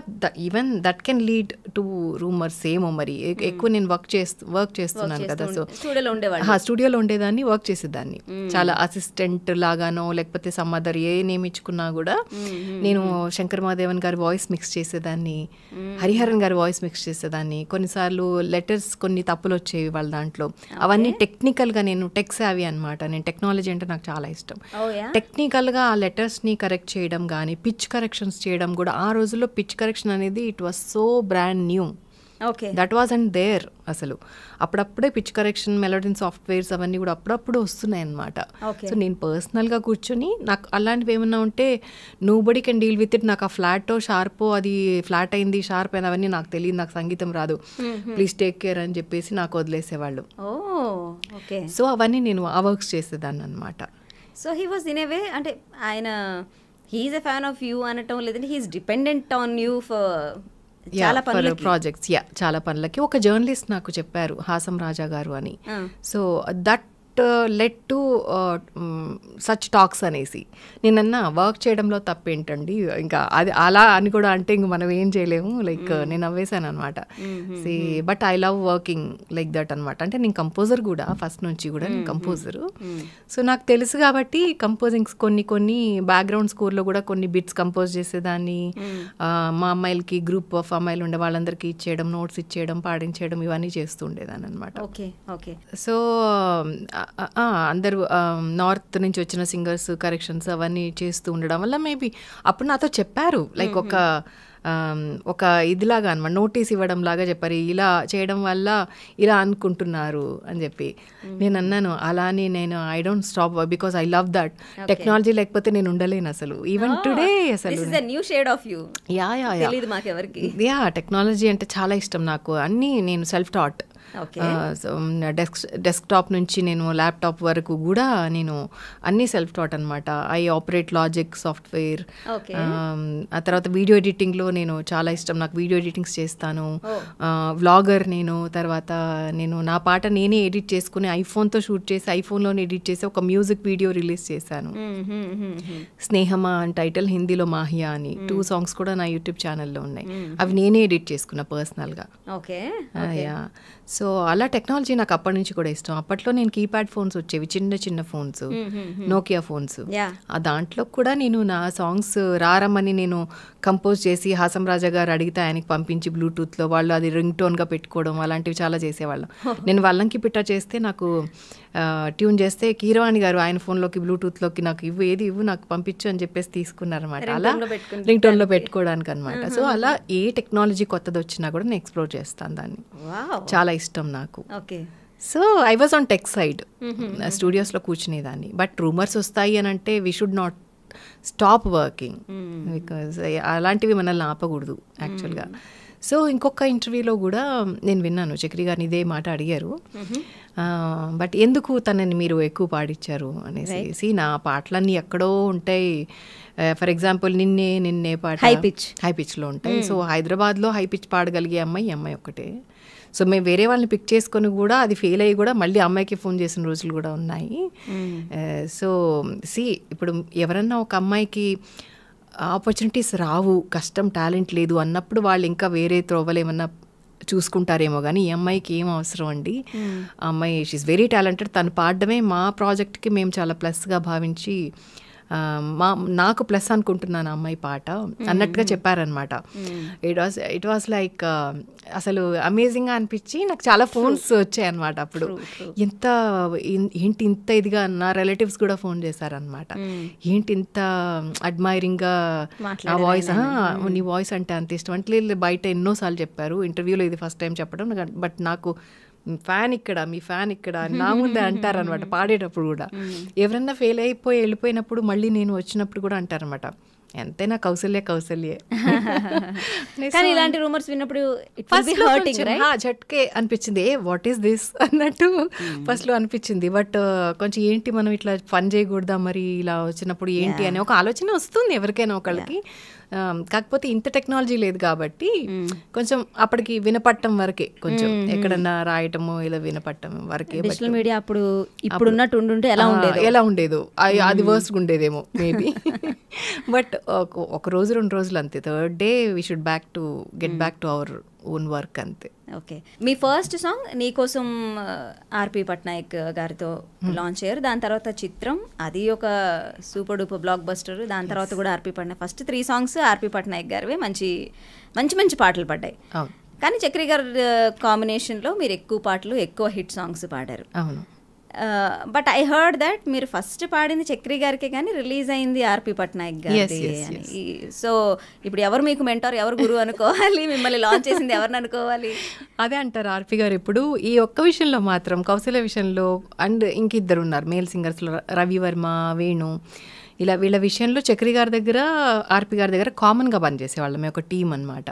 even that can lead to rumours ఏమో మరి. ఎక్కువ నేను వర్క్ చేస్తున్నాను కదా, సో స్టూడియోలో ఉండేదాన్ని, వర్క్ చేసేదాన్ని. చాలా అసిస్టెంట్ లాగానో లేకపోతే సమ్ అదర్ ఏ నేమ్ ఇచ్చుకున్నా కూడా నేను శంకర్ మహాదేవన్ గారి వాయిస్ మిక్స్ చేసేదాన్ని, హరిహరన్ గారి వాయిస్ మిక్స్ చేసేదాన్ని. కొన్నిసార్లు లెటర్స్ కొన్ని తప్పులు వచ్చేవి వాళ్ళ దాంట్లో. అవన్నీ టెక్నికల్గా, నేను టెక్ సావి అనమాట. నేను టెక్నాలజీ అంటే నాకు చాలా ఇష్టం. టెక్నికల్గా ఆ లెటర్స్ని కరెక్ట్ చేయడం కానీ, పిచ్ కరెక్షన్స్ చేయడం కూడా. ఆ రోజుల్లో పిచ్ కరెక్షన్ అనేది it was so brand new. That was and there. అసలు అప్పుడప్పుడే పిచ్ కరెక్షన్, మెలోడిన్ సాఫ్ట్వేర్స్ అవన్నీ కూడా అప్పుడప్పుడు వస్తున్నాయి అన్నమాట. సో నేను పర్సనల్గా కూర్చొని నాకు అలాంటివి ఏమన్నా ఉంటే nobody can deal with it. నాకు ఆ ఫ్లాటో షార్పో, అది ఫ్లాట్ అయింది షార్ప్ అయింది అవన్నీ నాకు తెలియదు, నాకు సంగీతం రాదు, ప్లీజ్ టేక్ కేర్ అని చెప్పేసి నాకు వదిలేసేవాళ్ళు. సో అవన్నీ నేను ఆ వర్క్స్ చేసేదాన్ని అనమాట. So he was in a way, అంటే ఆయన he's a fan of you అనటం లేదంటే he's dependent on you for చాలా ప్రాజెక్ట్స్. చాలా పనులకి. ఒక జర్నలిస్ట్ నాకు చెప్పారు, హాసం రాజా గారు అని. So that led to such talks అనేసి. నేనన్నా వర్క్ చేయడంలో తప్పేంటండి, ఇంకా అది అలా అని కూడా అంటే ఇంక మనం ఏం చేయలేము. లైక్ నేను నవ్వేశాను అనమాట. See but I love working like that అనమాట. అంటే నేను కంపోజర్ కూడా, ఫస్ట్ నుంచి కూడా నేను కంపోజరు. సో నాకు తెలుసు కాబట్టి కంపోజింగ్స్ కొన్ని బ్యాక్గ్రౌండ్ స్కోర్లో కూడా కొన్ని బిట్స్ కంపోజ్ చేసేదాన్ని. మా అమ్మాయిలకి గ్రూప్ ఆఫ్ అమ్మాయిలు ఉండే వాళ్ళందరికీ ఇచ్చేయడం, నోట్స్ ఇచ్చేయడం, పాడించేయడం ఇవన్నీ చేస్తూ ఉండేదాన్ని అనమాట. సో అందరూ నార్త్ నుంచి వచ్చిన సింగర్స్ కరెక్షన్స్ అవన్నీ చేస్తూ ఉండడం వల్ల మేబీ అప్పుడు నాతో చెప్పారు, లైక్ ఒక ఇదిలాగా అనమాట, నోటీస్ ఇవ్వడం లాగా చెప్పారు, ఇలా చేయడం వల్ల ఇలా అనుకుంటున్నారు అని చెప్పి. నేను అన్నాను అలానే నేను I don't stop because I love that. Technology లేకపోతే నేను ఉండలేను అసలు. ఈవెన్ టుడే అసలు టెక్నాలజీ అంటే చాలా ఇష్టం నాకు. అన్నీ నేను సెల్ఫ్ టాట్. డెస్క్టాప్ నుంచి నేను ల్యాప్టాప్ వరకు కూడా నేను అన్నీ సెల్ఫ్ టాట్ అనమాట. I operate logic software. ఆ తర్వాత వీడియో ఎడిటింగ్లో నేను చాలా ఇష్టం, నాకు వీడియో ఎడిటింగ్స్ చేస్తాను. వ్లాగర్ నేను. తర్వాత నేను నా పాట నేనే ఎడిట్ చేసుకుని ఐఫోన్తో షూట్ చేసి ఐఫోన్లోనే ఎడిట్ చేసి ఒక మ్యూజిక్ వీడియో రిలీజ్ చేశాను. స్నేహమా అని టైటిల్, హిందీలో మాహియా అని. 2 songs కూడా నా యూట్యూబ్ ఛానల్లో ఉన్నాయి. అవి నేనే ఎడిట్ చేసుకున్నా పర్సనల్గా. సో అలా టెక్నాలజీ నాకు అప్పటి నుంచి కూడా ఇష్టం. అప్పట్లో నేను కీప్యాడ్ ఫోన్స్ వచ్చేవి, చిన్న ఫోన్స్, నోకియా ఫోన్స్. ఆ దాంట్లో కూడా నేను నా సాంగ్స్ రారమ్మని నేను కంపోజ్ చేసి హాసం రాజా గారు అడిగితే ఆయనకి పంపించి బ్లూటూత్లో వాళ్ళు అది రింగ్ టోన్గా పెట్టుకోవడం అలాంటివి చాలా చేసేవాళ్ళం. నేను వల్లంకి పిట్ట చేస్తే నాకు ట్యూన్ చేస్తే కీరవాణి గారు ఆయన ఫోన్లోకి బ్లూటూత్లోకి నాకు ఇవ్వు నాకు పంపించు అని చెప్పేసి తీసుకున్నారనమాట. అలా రింగ్ టోన్లో పెట్టుకోవడానికి అనమాట. సో అలా ఏ టెక్నాలజీ కొత్తది వచ్చినా కూడా నేను ఎక్స్ప్లోర్ చేస్తాను దాన్ని. చాలా ఇష్టం నాకు. So I was on tech side, స్టూడియోస్లో కూర్చునేదాన్ని. బట్ రూమర్స్ వస్తాయి అని అంటే we should not stop working, because అలాంటివి మనల్ని ఆపకూడదు యాక్చువల్గా. సో ఇంకొక ఇంటర్వ్యూలో కూడా నేను విన్నాను, చక్రి గారిని ఇదే మాట అడిగారు. బట్ ఎందుకు తనని మీరు ఎక్కువ పాడించారు అనేసి నా పాటలన్నీ ఎక్కడో ఉంటాయి. ఫర్ ఎగ్జాంపుల్ నిన్నే పాట హై పిచ్లో ఉంటాయి. సో హైదరాబాద్లో హై పిచ్ పాడగలిగే అమ్మాయి ఒక్కటే. సో మేము వేరే వాళ్ళని పిక్ చేసుకొని కూడా అది ఫెయిల్ అయ్యి కూడా మళ్ళీ అమ్మాయికి ఫోన్ చేసిన రోజులు కూడా ఉన్నాయి. సో ఇప్పుడు ఎవరన్నా ఒక అమ్మాయికి ఆపర్చునిటీస్ రావు, కష్టం, టాలెంట్ లేదు అన్నప్పుడు వాళ్ళు ఇంకా వేరే త్రోవలు ఏమన్నా చూసుకుంటారేమో, కానీ ఈ అమ్మాయికి ఏం అవసరం అండి. ఆ అమ్మాయి షీఈస్ వెరీ టాలెంటెడ్. తను పాడడమే మా ప్రాజెక్ట్కి మేము చాలా ప్లస్గా భావించి నాకు ప్లస్ అనుకుంటున్నాను అమ్మాయి పాట అన్నట్టుగా చెప్పారనమాట. ఇట్ వాస్ లైక్ అసలు అమేజింగ్గా అనిపించి నాకు చాలా ఫోన్స్ వచ్చాయి అనమాట. అప్పుడు ఏంటి ఇంత ఇదిగా నా రిలేటివ్స్ కూడా ఫోన్ చేశారనమాట. ఏంటి ఇంత అడ్మైరింగ్గా ఆ వాయిస్, నీ వాయిస్ అంటే అంత ఇష్టం అంటే బయట ఎన్నోసార్లు చెప్పారు, ఇంటర్వ్యూలో ఇది ఫస్ట్ టైం చెప్పడం. బట్ నాకు మీ ఫ్యాన్ ఇక్కడ నా ముందే అంటారనమాట పాడేటప్పుడు కూడా. ఎవరన్నా ఫెయిల్ అయిపోయి వెళ్ళిపోయినప్పుడు మళ్ళీ నేను వచ్చినప్పుడు కూడా అంటారనమాట, ఎంతైనా కౌసల్యే. కానీ ఇలాంటి రూమర్స్ విన్నప్పుడు జట్కే అనిపించింది, వాట్ ఈస్ దిస్ అన్నట్టు ఫస్ట్లో అనిపించింది. బట్ కొంచెం ఏంటి మనం ఇట్లా ఫన్ చేయకూడదా మరి ఇలా వచ్చినప్పుడు ఏంటి అనే ఒక ఆలోచన వస్తుంది ఎవరికైనా ఒకళ్ళకి. కాకపోతే ఇంత టెక్నాలజీ లేదు కాబట్టి కొంచెం అప్పటికి వినపట్టం వరకే, కొంచెం ఎక్కడన్నా రాయటము ఇలా వినపట్టం వరకే. సోషల్ మీడియా అప్పుడు ఇప్పుడున్నట్టు ఉండుంటే ఎలా ఉండేదో, అది వర్స్ట్ ఉండేదేమో మేబీ. బట్ ఒక రోజు 2 రోజులు అంతే. Third day we should get back to our own work అంతే. ఓకే, మీ ఫస్ట్ సాంగ్ నీకోసం ఆర్పి పట్నాయక్ గారితో లాంచ్ అయ్యారు. దాని తర్వాత చిత్రం, అది ఒక సూపర్ డూపర్ బ్లాక్ బస్టర్. దాని తర్వాత కూడా ఆర్పి పట్నాయక్. ఫస్ట్ 3 సాంగ్స్ ఆర్పి పట్నాయక్ గారివే, మంచి పాటలు పడ్డాయి. కానీ చక్రి గారి కాంబినేషన్లో మీరు ఎక్కువ పాటలు, ఎక్కువ హిట్ సాంగ్స్ పాడారు. అవును. బట్ ఐ హర్డ్ దట్ మీరు ఫస్ట్ పాడింది చక్రి గారికి, కానీ రిలీజ్ అయింది ఆర్పి పట్నాయక్ గారి. సో ఇప్పుడు ఎవరు మీకు మెంటార్, ఎవరు గురువు అనుకోవాలి, మిమ్మల్ని లాంచ్ చేసింది ఎవరిని అనుకోవాలి? అదే అంటారు ఆర్పి గారు ఎప్పుడు. ఈ ఒక్క విషయంలో మాత్రం, కౌశల్య విషయంలో, అండ్ ఇంకిద్దరు ఉన్నారు మేల్ సింగర్స్లో, రవివర్మ, వేణు, ఇలా వీళ్ళ విషయంలో చక్రి గారి దగ్గర, ఆర్పి గారి దగ్గర కామన్గా పనిచేసేవాళ్ళం, మేము ఒక టీం అనమాట.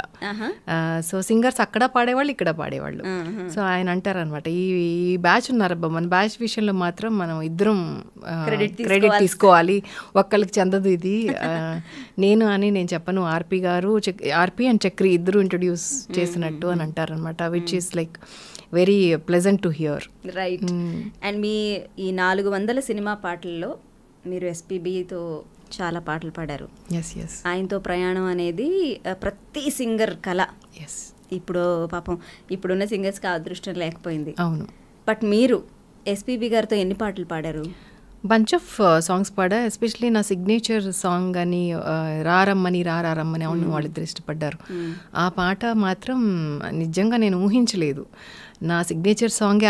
సో సింగర్స్ అక్కడ పాడేవాళ్ళు, ఇక్కడ పాడేవాళ్ళు. సో ఆయన అంటారనమాట, ఈ బ్యాచ్ ఉన్నారబ్బా, మన బ్యాచ్ విషయంలో మాత్రం మనం ఇద్దరం క్రెడిట్ తీసుకోవాలి, ఒక్కళ్ళకి చెందదు ఇది. నేను చెప్పను, ఆర్పి అండ్ చక్రి ఇద్దరు ఇంట్రొడ్యూస్ చేసినట్టు అని అంటారనమాట. Which is like very pleasant to hear. Right. And మీ ఈ 400 సినిమా పాటల్లో మీరు ఎస్పీబీతో చాలా పాటలు పాడారు. ఆయనతో ప్రయాణం అనేది ప్రతి సింగర్ కళ. ఇప్పుడు పాపం ఇప్పుడున్న సింగర్స్కి అదృష్టం లేకపోయింది. అవును. బట్ మీరు ఎస్పీబీ గారితో ఎన్ని పాటలు పాడారు? బంచ్ ఆఫ్ సాంగ్స్ పాడా. ఎస్పెషలీ నా సిగ్నేచర్ సాంగ్ అని రారమ్మని అవును వాళ్ళిద్దరు ఇష్టపడ్డారు. ఆ పాట మాత్రం నిజంగా నేను ఊహించలేదు. నా సిగ్నేచర్ సాంగే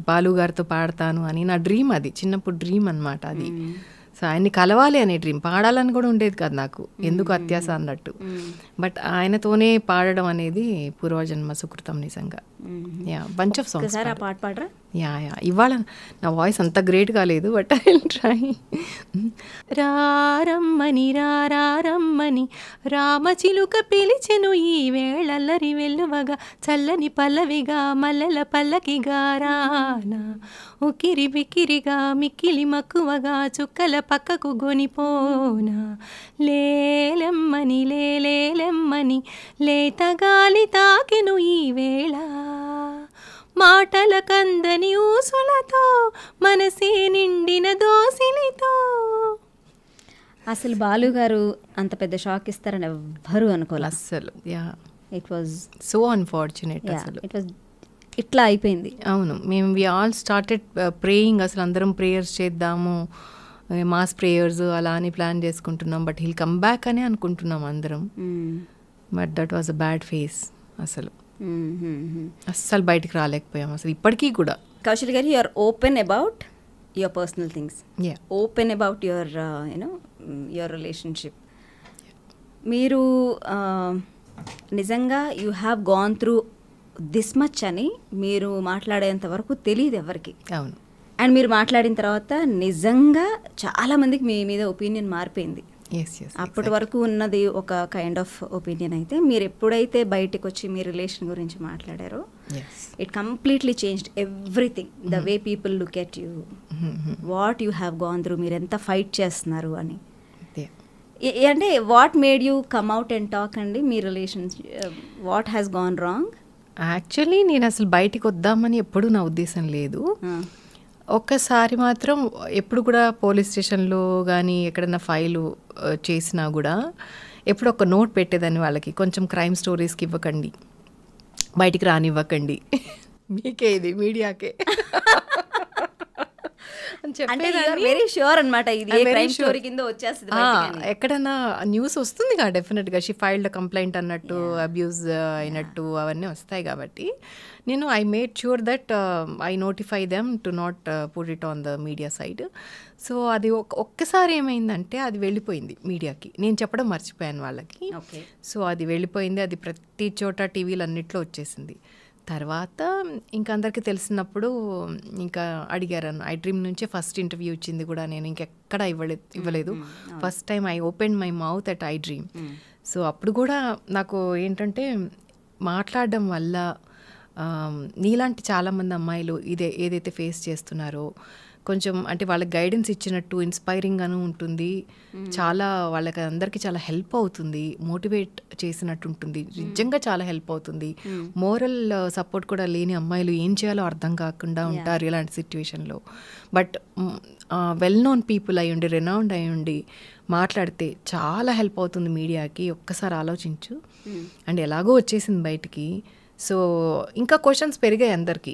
బాలు గారితో పాడతాను అని నా డ్రీమ్, అది చిన్నప్పుడు డ్రీమ్ అనమాట అది. సో ఆయన్ని కలవాలి అనే డ్రీమ్, పాడాలని కూడా ఉండేది కాదు నాకు, ఎందుకు అత్యాస అన్నట్టు. బట్ ఆయనతోనే పాడడం అనేది పూర్వజన్మ సుకృతం నిజంగా. Bunch of songs. పాట పాడరా? ఇవాళ నా వాయిస్ అంత గ్రేట్ కాలేదు, బట్ ఐ విల్ ట్రై. రారమ్మని రామచిలుక పిలిచెను ఈ వేళల్లరి వెల్లువగా, చల్లని పల్లవిగా మల్లెల పల్లకిగా రానా, ఉకిరి బికిరిగా మిక్కిలి మక్కువగా చుక్కల పక్కకు గొనిపోనా, లేలెమ్మని లేత గాలి తాకెను ఈ వేళ, మాటల కందని ఊసులతో మనసే నిండిన దోసిలితో. అసలు బాలు గారు అంత పెద్ద షాక్ ఇస్తారని ఎవ్వరూ అనుకోలేదు అస్సలు. It was so unfortunate. అసలు ఇట్ వాజ్ ఇట్లా అయిపోయింది. అవును, మేము వి ఆల్ స్టార్టెడ్ ప్రేయింగ్, అసలు అందరం ప్రేయర్స్ చేద్దాము, మాస్ ప్రేయర్స్ అలా అని ప్లాన్ చేసుకుంటున్నాం. బట్ హీల్ కమ్ బ్యాక్ అని అనుకుంటున్నాం అందరం. But that was a bad phase. అసలు అస్సలు బయటికి రాలేకపోయాం అసలు ఇప్పటికీ కూడా. Kaushal garu, you are open about your personal things, open about your your relationship. మీరు నిజంగా you have gone through this much అని మీరు మాట్లాడేంత వరకు తెలియదు ఎవరికి. అవును. అండ్ మీరు మాట్లాడిన తర్వాత నిజంగా చాలామందికి మీ మీద ఒపీనియన్ మారిపోయింది. అప్పటి వరకు ఉన్నది ఒక కైండ్ ఆఫ్ ఒపీనియన్ అయితే మీరు ఎప్పుడైతే బయటకు వచ్చి మీ రిలేషన్ గురించి మాట్లాడారో it completely changed everything, the way people look at you, what you have gone through, మీరు ఎంత ఫైట్ చేస్తున్నారు అని. అంటే what made you come out and talk అండి మీ relation, what has gone wrong? Actually నేను అసలు బయటికి వద్దామని ఎప్పుడూ నా ఉద్దేశం లేదు. ఒక్కసారి మాత్రం ఎప్పుడు కూడా పోలీస్ స్టేషన్లో కానీ ఎక్కడైనా ఫైలు చేసినా కూడా ఎప్పుడు ఒక నోట్ పెట్టేదాన్ని వాళ్ళకి, కొంచెం క్రైమ్ స్టోరీస్కి ఇవ్వకండి, బయటికి రానివ్వకండి, మీకే ఇది మీడియాకే వెరీ ష్యూర్ అనమాట. ఇది క్రైమ్ స్టోరీ కింద వచ్చేస్తుంది. ఎక్కడైనా న్యూస్ వస్తుంది కదా డెఫినెట్గా, షీ ఫైల్డ్ కంప్లైంట్ అన్నట్టు, అబ్యూజ్ అయినట్టు అవన్నీ వస్తాయి. కాబట్టి నేను I made sure that I notify them to not put it on the media side. So అది ఒక్కసారి ఏమైందంటే అది వెళ్ళిపోయింది మీడియాకి, నేను చెప్పడం మర్చిపోయాను వాళ్ళకి. సో అది వెళ్ళిపోయింది, అది ప్రతి చోట టీవీలు అన్నిట్లో వచ్చేసింది. తర్వాత ఇంకా అందరికీ తెలిసినప్పుడు ఇంకా అడిగారు. ఐ డ్రీమ్ నుంచే ఫస్ట్ ఇంటర్వ్యూ ఇచ్చింది కూడా నేను, ఇంకెక్కడ ఇవ్వలేదు. First time I open my mouth at I dream. So అప్పుడు కూడా నాకు ఏంటంటే మాట్లాడడం వల్ల నీలాంటి చాలామంది అమ్మాయిలు ఏదైతే ఫేస్ చేస్తున్నారో కొంచెం అంటే వాళ్ళకి గైడెన్స్ ఇచ్చినట్టు ఇన్స్పైరింగ్గాను ఉంటుంది, చాలా వాళ్ళకి అందరికీ చాలా హెల్ప్ అవుతుంది, మోటివేట్ చేసినట్టు ఉంటుంది, నిజంగా చాలా హెల్ప్ అవుతుంది. మోరల్ సపోర్ట్ కూడా లేని అమ్మాయిలు ఏం చేయాలో అర్థం కాకుండా ఉంటారు ఇలాంటి సిచ్యువేషన్లో. బట్ వెల్ నోన్ పీపుల్ అయ్యుండి, రెనౌండ్ అయ్యుండి మాట్లాడితే చాలా హెల్ప్ అవుతుంది మీడియాకి. ఒక్కసారి ఆలోచించు. అండ్ ఎలాగో వచ్చేసింది బయటికి. సో ఇంకా క్వశ్చన్స్ పెరిగాయి అందరికీ.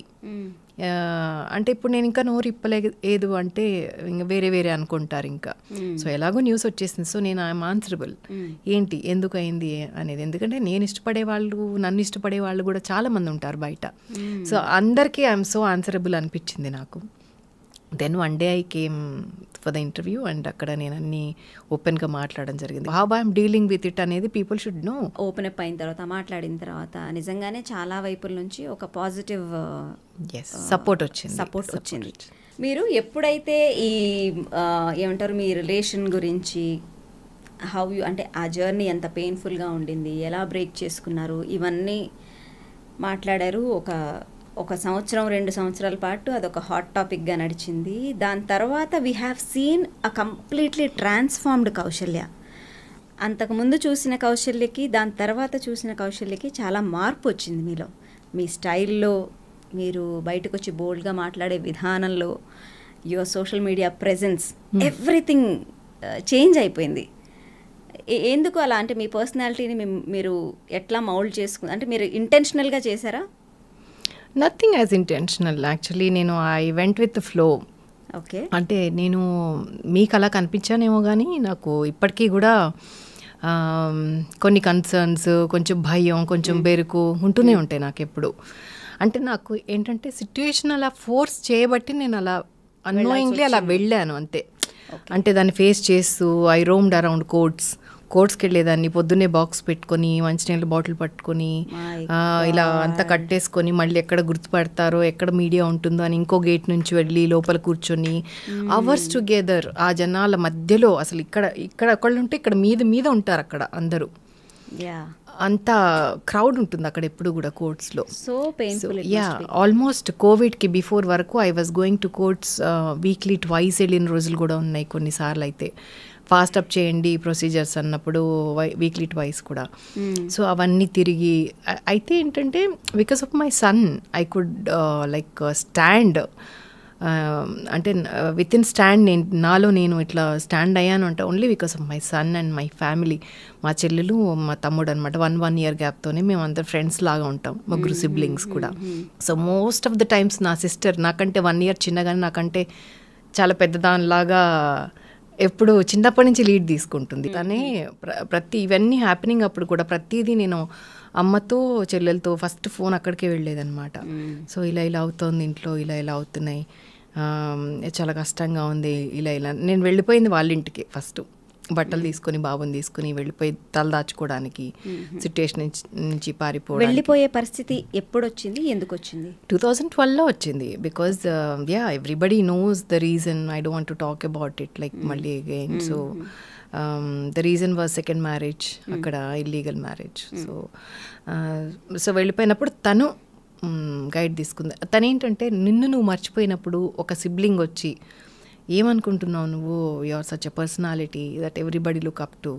అంటే ఇప్పుడు నేను ఇంకా నోరు ఇప్పలేదు అంటే ఇంకా వేరే అనుకుంటారు ఇంకా. సో ఎలాగో న్యూస్ వచ్చేసింది. సో నేను ఐఎమ్ ఆన్సరబుల్, ఏంటి ఎందుకు అయింది అనేది. ఎందుకంటే నేను ఇష్టపడే వాళ్ళు, నన్ను ఇష్టపడే వాళ్ళు కూడా చాలా మంది ఉంటారు బయట. సో అందరికీ ఐఎమ్ సో ఆన్సరబుల్ అనిపించింది నాకు. Then one day I came for the interview and అక్కడ నేను అన్ని ఓపెన్గా మాట్లాడడం జరిగింది. How I'm dealing with it అనేది people should know. Open up అయిన తర్వాత, మాట్లాడిన తర్వాత నిజంగానే చాలా వైపుల నుంచి ఒక పాజిటివ్ సపోర్ట్ వచ్చింది. మీరు ఎప్పుడైతే ఈ ఏమంటారు మీ రిలేషన్ గురించి హౌ యూ, అంటే ఆ జర్నీ ఎంత పెయిన్ఫుల్గా ఉండింది, ఎలా బ్రేక్ చేసుకున్నారు, ఇవన్నీ మాట్లాడారు. ఒక సంవత్సరం 2 సంవత్సరాల పాటు అదొక హాట్ టాపిక్గా నడిచింది. దాని తర్వాత we have seen a completely transformed Kausalya. అంతకుముందు చూసిన కౌశల్యకి దాని తర్వాత చూసిన కౌశల్యకి చాలా మార్పు వచ్చింది మీలో, మీ స్టైల్లో, మీరు బయటకు వచ్చి బోల్డ్గా మాట్లాడే విధానంలో, your social media presence, everything change అయిపోయింది. ఎందుకు అలా? అంటే మీ పర్సనాలిటీని మీరు ఎట్లా మౌల్డ్ చేసుకున్నారు? అంటే మీరు ఇంటెన్షనల్గా చేశారా? Nothing as intentional. యాక్చువల్లీ నేను I went with the flow. Okay. అంటే నేను మీకు అలా కనిపించానేమో కానీ నాకు ఇప్పటికీ కూడా కొన్ని కన్సర్న్స్, కొంచెం భయం, కొంచెం బెరుకు ఉంటూనే ఉంటాయి నాకు ఎప్పుడు. అంటే నాకు ఏంటంటే సిట్యుయేషన్ అలా ఫోర్స్ చేయబట్టి నేను అలా అన్నోయింగ్లీ అలా వెళ్ళాను అంతే. అంటే దాన్ని ఫేస్ చేస్తూ ఐ రోమ్డ్ అరౌండ్ కోర్ట్స్కి వెళ్ళేదాన్ని. పొద్దున్నే బాక్స్ పెట్టుకొని, మంచినీళ్ళ బాటిల్ పట్టుకొని, ఇలా అంతా కట్టేసుకొని, మళ్ళీ ఎక్కడ గుర్తుపడతారో, ఎక్కడ మీడియా ఉంటుందో అని ఇంకో గేట్ నుంచి వెళ్ళి లోపల కూర్చొని అవర్స్ టుగెదర్ ఆ జనాల మధ్యలో. అసలు ఇక్కడ ఒకళ్ళు ఉంటే ఇక్కడ మీద ఉంటారు అక్కడ అందరూ. అంత క్రౌడ్ ఉంటుంది అక్కడ ఎప్పుడు కూడా కోర్ట్స్లో. ఆల్మోస్ట్ కోవిడ్కి బిఫోర్ వరకు I was going to courts weekly twice వెళ్ళిన రోజులు కూడా ఉన్నాయి కొన్నిసార్లు. అయితే ఫాస్ట్ అప్ చేయండి ప్రొసీజర్స్ అన్నప్పుడు వీక్లీ ట్వైస్ కూడా. సో అవన్నీ తిరిగి అయితే ఏంటంటే because of my son I could like stand, అంటే విత్ ఇన్ స్టాండ్ నాలో నేను ఇట్లా స్టాండ్ అయ్యాను అంటే only because of my son and my family. మా చెల్లెలు, మా తమ్ముడు అనమాట. 1 year గ్యాప్తోనే మేము అందరు ఫ్రెండ్స్ లాగా ఉంటాం, ముగ్గురు సిబ్లింగ్స్ కూడా. So most of the times నా సిస్టర్ నాకంటే 1 year చిన్నగానే, నాకంటే చాలా పెద్దదానిలాగా ఎప్పుడు చిన్నప్పటి నుంచి లీడ్ తీసుకుంటుంది తనే. ప్రతి ఇవన్నీ హ్యాపెనింగ్ అప్పుడు కూడా ప్రతిదీ నేను అమ్మతో చెల్లెలతో ఫస్ట్ ఫోన్ అక్కడికే వెళ్ళేదన్నమాట. సో ఇలా అవుతుంది ఇంట్లో, ఇలా అవుతున్నాయి, చాలా కష్టంగా ఉంది, ఇలా నేను వెళ్ళిపోయింది వాళ్ళ ఇంటికి ఫస్ట్. బట్టలు తీసుకొని బాబుని తీసుకుని వెళ్ళిపోయి తల దాచుకోవడానికి, సిచ్యుయేషన్ నుంచి పారిపోవడం. వెళ్ళిపోయే పరిస్థితి ఎప్పుడు వచ్చింది, ఎందుకు వచ్చింది? 2012లో వచ్చింది. Because everybody knows the reason. I don't want to talk about it like మళ్ళీ again. So the reason was second marriage, అక్కడ ఇల్లీగల్ మ్యారేజ్. సో వెళ్ళిపోయినప్పుడు తను గైడ్ తీసుకుంది. తనేంటంటే నిన్ను నువ్వు మర్చిపోయినప్పుడు ఒక సిబ్లింగ్ వచ్చి ఏమనుకుంటున్నావు నువ్వు, you are such a personality that everybody look up to,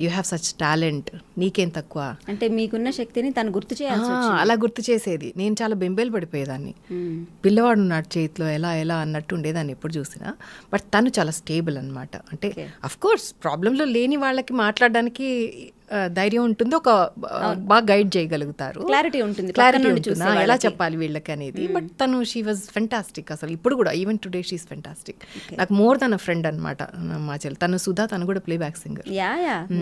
you have such talent, నీకేం తక్కువ అంటే మీకున్న శక్తిని తను గుర్తు చేయాలి. అలా గుర్తు చేసేది. నేను చాలా బెంబేలు పడిపోయేదాన్ని. పిల్లవాడు ఉన్నాడు చేతిలో, ఎలా ఎలా అన్నట్టు ఉండేదాన్ని ఎప్పుడు చూసినా. బట్ తను చాలా స్టేబుల్ అనమాట. అంటే అఫ్ కోర్స్ ప్రాబ్లంలో లేని వాళ్ళకి మాట్లాడడానికి ధైర్యం ఉంటుంది, ఒక బాగా గైడ్ చేయగలుగుతారు, క్లారిటీ ఉంటుంది, ఎలా చెప్పాలి వీళ్ళకి అనేది. బట్ తను షీ వాజ్ ఫెంటాస్టిక్. అసలు ఇప్పుడు కూడా even today she is fantastic. నాకు మోర్ దన్ అ ఫ్రెండ్ అనమాట మా చెల్లి. తను సుధా, తను కూడా ప్లే బ్యాక్ సింగర్.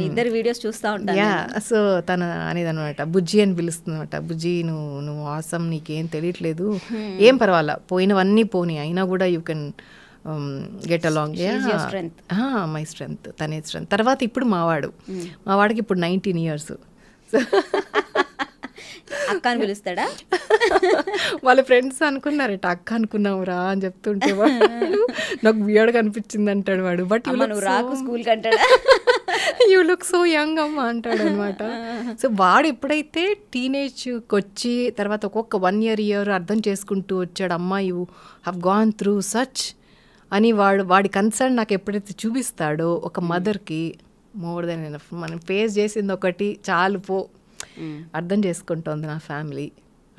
ఇద్దరు వీడియోస్ చూస్తా ఉంటాను. సో తను అనేది అనమాట, బుజ్జి అని పిలుస్తుంది అనమాట. బుజ్జి నువ్వు ఆసం, నీకేం తెలియట్లేదు, ఏం పర్వాలా, పోయినవన్నీ పోనీ, అయినా కూడా you can get along. My strength, తనే స్ట్రెంగ్త్. తర్వాత ఇప్పుడు మావాడికి ఇప్పుడు 19 years. అక్క అని పిలుస్తాడా? వాళ్ళ ఫ్రెండ్స్ అనుకున్నారట, అక్క అనుకున్నావు రా అని చెప్తుంటే వాడు నాకు వియర్డ్గా అనిపించింది అంటాడు వాడు. బట్ రాకు స్కూల్ కంటాడా, యూ లుక్ సో యంగ్ అమ్మ అంటాడు అనమాట. సో వాడు ఎప్పుడైతే టీనేజ్కి వచ్చి తర్వాత ఒక్కొక్క 1 year అర్థం చేసుకుంటూ వచ్చాడు, అమ్మా you have gone through such అని వాడి కన్సర్న్ నాకు ఎప్పుడైతే చూపిస్తాడో ఒక మదర్కి, మోర్ దెన్ ఎనఫ్. మనం ఫేస్ చేసింది ఒకటి చాలు పో, అర్థం చేసుకుంటోంది నా ఫ్యామిలీ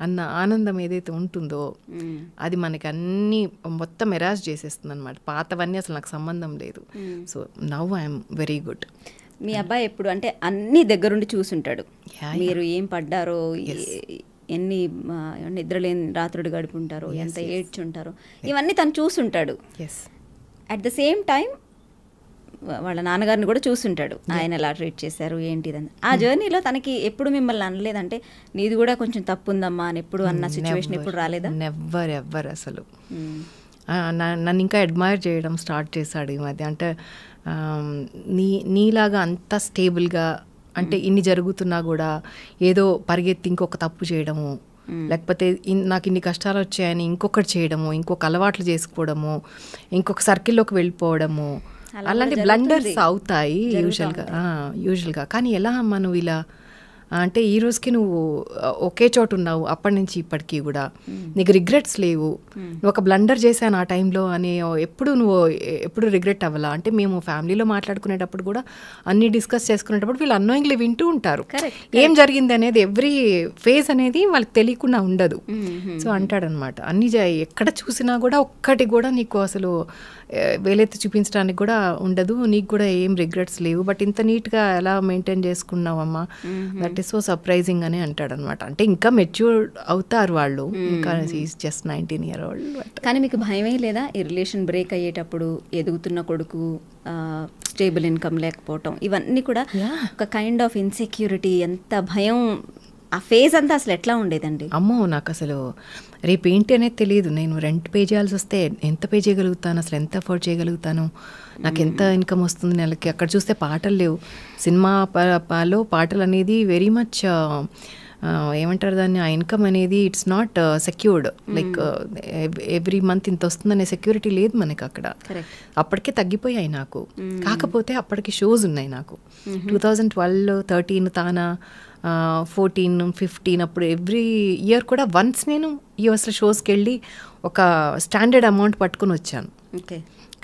అన్న ఆనందం ఏదైతే ఉంటుందో అది మనకి అన్నీ మొత్తం ఎరాజ్ చేసేస్తుంది అనమాట. పాతవన్నీ అసలు నాకు సంబంధం లేదు. So now I'm very good. మీ అబ్బాయి ఎప్పుడు అంటే అన్ని దగ్గరుండి చూసుంటాడు, మీరు ఏం పడ్డారో, ఎన్ని నిద్రలేని రాత్రుడు గడుపుంటారో, ఎంత ఏడ్చుంటారో, ఇవన్నీ తను చూసుంటాడు. అట్ ద సేమ్ టైం వాళ్ళ నాన్నగారిని కూడా చూసుంటాడు, ఆయన ఎలా ట్రీట్ చేశారు ఏంటిదని. ఆ జర్నీలో తనకి ఎప్పుడు మిమ్మల్ని అనలేదంటే నీది కూడా కొంచెం తప్పు ఉందమ్మా అని ఎప్పుడు అన్న సిచ్యువేషన్ ఎప్పుడు రాలేదా? నెవ్వర్ అసలు. నన్ను ఇంకా అడ్మైర్ చేయడం స్టార్ట్ చేశాడు ఈ మధ్య. అంటే నీలాగా అంత స్టేబుల్గా, అంటే ఇన్ని జరుగుతున్నా కూడా ఏదో పరిగెత్తి ఇంకొక తప్పు చేయడము, లేకపోతే నాకు ఇన్ని కష్టాలు వచ్చాయని ఇంకొకటి చేయడము, ఇంకొక అలవాట్లు చేసుకోవడము, ఇంకొక సర్కిల్లోకి వెళ్ళిపోవడము, అలాంటి బ్లండర్స్ అవుతాయి యూజువల్గా. కానీ ఎలా అమ్మా నువ్వు ఇలా అంటే ఈ రోజుకి నువ్వు ఒకే చోటు ఉన్నావు అప్పటి నుంచి ఇప్పటికీ కూడా, నీకు రిగ్రెట్స్ లేవు, నువ్వు ఒక బ్లండర్ చేశాను ఆ టైంలో అని ఎప్పుడు రిగ్రెట్ అవ్వాలా? అంటే మేము ఫ్యామిలీలో మాట్లాడుకునేటప్పుడు కూడా అన్ని డిస్కస్ చేసుకునేటప్పుడు వీళ్ళు అన్నోయింగ్లీ వింటూ ఉంటారు ఏం జరిగింది అనేది. ఎవ్రీ ఫేజ్ అనేది వాళ్ళకి తెలియకుండా ఉండదు. సో అంటాడనమాట, అన్ని ఎక్కడ చూసినా కూడా ఒక్కటి కూడా నీకు అసలు వేలెత్తి చూపించడానికి కూడా ఉండదు, నీకు కూడా ఏం రిగ్రెట్స్ లేవు, బట్ ఇంత నీట్గా ఎలా మెయింటైన్ చేసుకున్నావమ్మా, దట్ ఈస్ సో సర్ప్రైజింగ్ అని అంటాడనమాట. అంటే ఇంకా మెచ్యూర్ అవుతారు వాళ్ళు, ఇంకా జస్ట్ 19 year old. కానీ మీకు భయమే లేదా ఈ రిలేషన్ బ్రేక్ అయ్యేటప్పుడు? ఎదుగుతున్న కొడుకు, స్టేబుల్ ఇన్కమ్ లేకపోవటం, ఇవన్నీ కూడా ఒక కైండ్ ఆఫ్ ఇన్సెక్యూరిటీ, ఎంత భయం, ఆ ఫేజ్ అంతా అసలు ఎట్లా ఉండేదండి? అమ్మో నాకు అసలు రేపు ఏంటి అనేది తెలియదు. నేను రెంట్ పే చేయాల్సి వస్తే ఎంత పే చేయగలుగుతాను, అసలు ఎంత అఫోర్డ్ చేయగలుగుతాను, నాకు ఎంత ఇన్కమ్ వస్తుంది నెలకి. అక్కడ చూస్తే పాటలు లేవు, సినిమాలో పాటలు అనేది వెరీ మచ్ ఏమంటారు దాన్ని, ఆ ఇన్కమ్ అనేది it's not secured. Like every month ఇంత వస్తుందనే సెక్యూరిటీ లేదు మనకి అక్కడ. అప్పటికే తగ్గిపోయాయి నాకు. కాకపోతే అప్పటికి షోస్ ఉన్నాయి నాకు. 2012, 13 తానా, 14, 15 అప్పుడు ఎవ్రీ ఇయర్ కూడా వన్స్ నేను యూఎస్లో షోస్కి వెళ్ళి ఒక స్టాండర్డ్ అమౌంట్ పట్టుకుని వచ్చాను.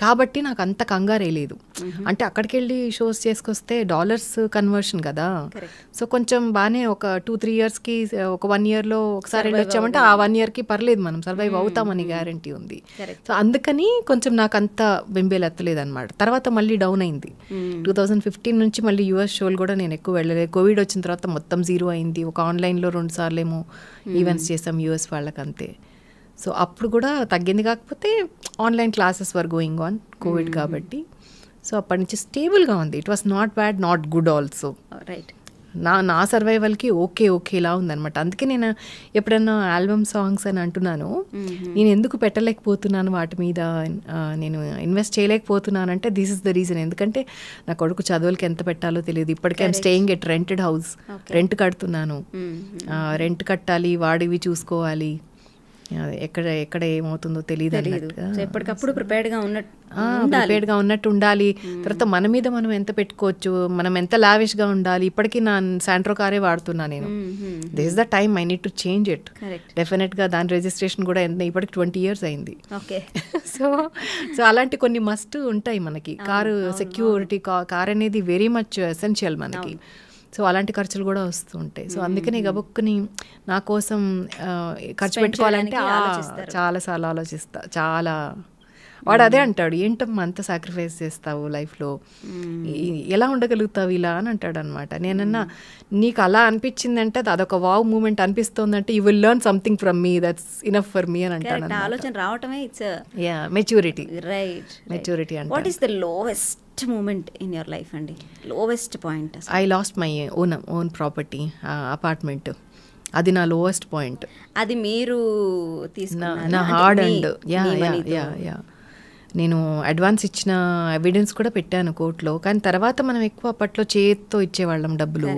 కాబట్టి నాకు అంత కంగారే లేదు. అంటే అక్కడికి వెళ్ళి షోస్ చేసుకొస్తే డాలర్స్ కన్వర్షన్ కదా, సో కొంచెం బాగానే ఒక 2-3 yearsకి, ఒక 1 yearలో ఒకసారి వెళ్ళి వచ్చామంటే ఆ 1 yearకి పర్లేదు, మనం సర్వైవ్ అవుతామని గ్యారంటీ ఉంది. సో అందుకని కొంచెం నాకు అంత బెంబేలు ఎత్తలేదు అనమాట. తర్వాత మళ్ళీ డౌన్ అయింది. 2015 నుంచి మళ్ళీ యూఎస్ షోలు కూడా నేను ఎక్కువ వెళ్ళలేదు. కోవిడ్ వచ్చిన తర్వాత మొత్తం జీరో అయింది. ఒక ఆన్లైన్లో 2 సార్లు ఏమో ఈవెంట్స్ చేసాం యూఎస్ వాళ్ళకి, అంతే. సో అప్పుడు కూడా తగ్గింది. కాకపోతే online classes were going on, Covid కాబట్టి. సో అప్పటి నుంచి స్టేబుల్గా ఉంది. It was not bad, not good also. Right. నా సర్వైవల్కి ఓకేలా ఉందనమాట. అందుకే నేను ఎప్పుడన్నా ఆల్బమ్ సాంగ్స్ అని అంటున్నాను, నేను ఎందుకు పెట్టలేకపోతున్నాను వాటి మీద, నేను ఇన్వెస్ట్ చేయలేకపోతున్నానంటే దిస్ ఇస్ ద రీజన్. ఎందుకంటే నా కొడుకు చదువులకి ఎంత పెట్టాలో తెలియదు. ఇప్పటికే I'm staying at rented house, rent కడుతున్నాను, రెంట్ కట్టాలి, వాడివి చూసుకోవాలి, ఎక్కడ ఏమవుతుందో తెలియదు. ఎప్పటికప్పుడు ప్రిపేర్డ్గా ఉన్నట్టు ఉండాలి. తర్వాత మన మీద మనం ఎంత పెట్టుకోవచ్చు, మనం ఎంత లావిష్గా ఉండాలి. ఇప్పటికీ నా శాంట్రో కారే వాడుతున్నా నేను. This is the time I need to change it. డెఫినెట్గా దాని రిజిస్ట్రేషన్ కూడా ఎంత, ఇప్పటికి 20 years అయింది. సో అలాంటి కొన్ని మస్ట్ ఉంటాయి మనకి. కారు సెక్యూరిటీ, కార్ అనేది వెరీ మచ్ ఎసెన్షియల్ మనకి. సో అలాంటి ఖర్చులు కూడా వస్తూ ఉంటాయి. సో అందుకని గబుక్కుని నా కోసం ఖర్చు పెట్టుకోవాలంటే చాలాసార్లు ఆలోచిస్తా. చాలా వాడు అదే అంటాడు, ఏంటమ్మా అంత సాక్రిఫైస్ చేస్తావు లైఫ్లో, ఎలా ఉండగలుగుతావు ఇలా అని అంటాడు అనమాట. నేనన్నా నీకు అలా అనిపించిందంటే అదొక వావ్ మూమెంట్ అనిపిస్తుందంటే you will learn something from me, that's enough for me అని అంటాడు. ఆలోచన రావటమే మెచ్యూరిటీ. రైట్, మెచ్యూరిటీ అంటే. What is the lowest moment in your life అండి? Lowest point. I lost my own property, apartment. అది నా lowest point. అది మీరు తీసుకున్న నా హార్డ్ అండ్ యా నేను అడ్వాన్స్ ఇచ్చిన ఎవిడెన్స్ కూడా పెట్టాను కోర్టులో. కానీ తర్వాత మనం ఎక్కువ అప్పట్లో చేతితో ఇచ్చేవాళ్ళం డబ్బులు.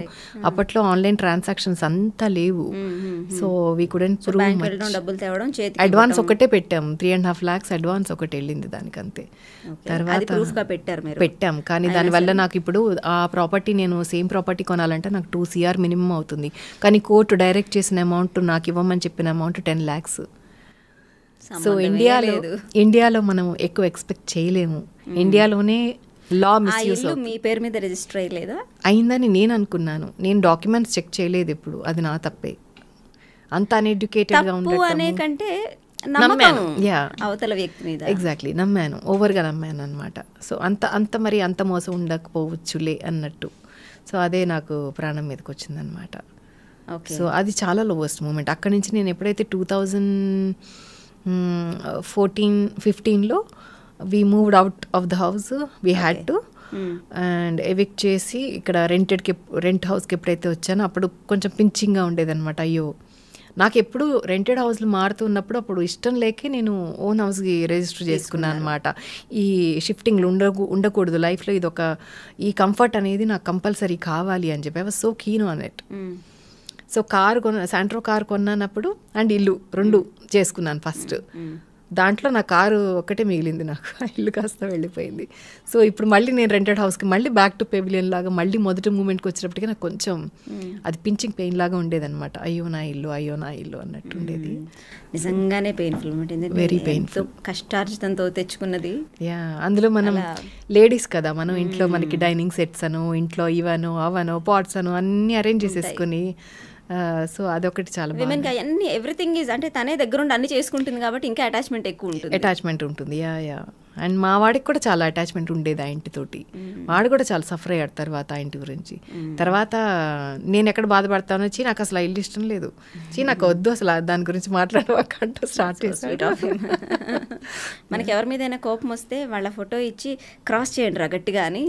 అప్పట్లో ఆన్లైన్ ట్రాన్సాక్షన్స్ అంతా లేవు. So we couldn't prove. Advance ఒకటే పెట్టాం, 3.5 lakhs అడ్వాన్స్ ఒకటి వెళ్ళింది దానికి, అంతే. తర్వాత పెట్టాం. కానీ దానివల్ల నాకు ఇప్పుడు ఆ ప్రాపర్టీ, నేను సేమ్ ప్రాపర్టీ కొనాలంటే నాకు 2 CR మినిమం అవుతుంది. కానీ కోర్టు డైరెక్ట్ చేసిన అమౌంట్, నాకు ఇవ్వమని చెప్పిన అమౌంట్ 10 lakhs. సో ఇండియాలో మనం ఎక్కువ ఎక్స్పెక్ట్ చేయలేము. ఇండియాలోనే లా మిస్యూజ్. మీ పేరు మీద రిజిస్టర్ అయ్యలేదా? అయిందని నేను అనుకున్నాను. నేను డాక్యుమెంట్స్ చెక్ చేయలేదు ఎప్పుడు, అది నా తప్పే. అంత అన్ఎడ్యుకేటెడ్గా కంటే నమ్మాను, అవతల వ్యక్తి మీద ఎగ్జాక్ట్లీ నమ్మాను, ఓవర్గా నమ్మాను అనమాట. సో అంత మోసం ఉండకపోవచ్చులే అన్నట్టు. సో అదే నాకు ప్రాణం మీదకి వచ్చిందనమాట. సో అది చాలా లోవెస్ట్ మూమెంట్. అక్కడి నుంచి నేను ఎప్పుడైతే 2014-15లో we moved out of the house, we had to, and evict చేసి ఇక్కడ రెంట్ హౌస్కి ఎప్పుడైతే వచ్చానో అప్పుడు కొంచెం పించింగ్గా ఉండేదన్నమాట. అయ్యో, నాకు ఎప్పుడు రెంటెడ్ హౌస్లు మారుతున్నప్పుడు అప్పుడు ఇష్టం లేకే నేను ఓన్ హౌస్కి రిజిస్టర్ చేసుకున్నాను అనమాట. ఈ షిఫ్టింగ్లు ఉండకూడదు లైఫ్లో, ఈ కంఫర్ట్ అనేది నాకు కంపల్సరీ కావాలి అని చెప్పి I was so keen on it. So Santro car కొన్నానప్పుడు అండ్ ఇల్లు 2 చేసుకున్నాను ఫస్ట్. దాంట్లో నా కారు ఒక్కటే మిగిలింది, నాకు ఇల్లు కాస్త వెళ్ళిపోయింది. సో ఇప్పుడు మళ్ళీ నేను రెంటెడ్ హౌస్కి మళ్ళీ బ్యాక్ టు పెవిలియన్ లాగా మళ్ళీ మొదటి మూమెంట్కి వచ్చేటప్పటికి నాకు కొంచెం అది పించింగ్ పెయిన్ లాగా ఉండేదన్నమాట. అయ్యో నా ఇల్లు అన్నట్టు ఉండేది. నిజంగానే పెయిన్ఫుల్, వెరీ పెయిన్ఫుల్. కష్టార్జితంతో తెచ్చుకున్నది. అందులో మనం లేడీస్ కదా, మనం ఇంట్లో మనకి డైనింగ్ సెట్స్ అను, ఇంట్లో ఇవనో అవనో పాట్స్ అను అన్నీ అరేంజ్ చేసేసుకుని, సో అదొకటి చాలా అన్ని ఎవ్రీథింగ్ ఈజ్, అంటే తనే దగ్గరుండి అన్ని చేసుకుంటుంది కాబట్టి ఇంకా అటాచ్మెంట్ ఉంటుంది. యా అండ్ మా వాడికి కూడా చాలా అటాచ్మెంట్ ఉండేది ఆ ఇంటితోటి. వాడు కూడా చాలా సఫర్ అయ్యాడు తర్వాత ఆ ఇంటి గురించి. తర్వాత నేను ఎక్కడ బాధపడతానో, నాకు అసలు ఆ ఇల్లు ఇష్టం లేదు, నాకు వద్దు అసలు దాని గురించి మాట్లాడవకంటూ స్టార్ట్ చేసాడు. మనకి ఎవరి మీదైనా కోపం వస్తే వాళ్ళ ఫోటో ఇచ్చి క్రాస్ చేయండి రా గట్టిగా అని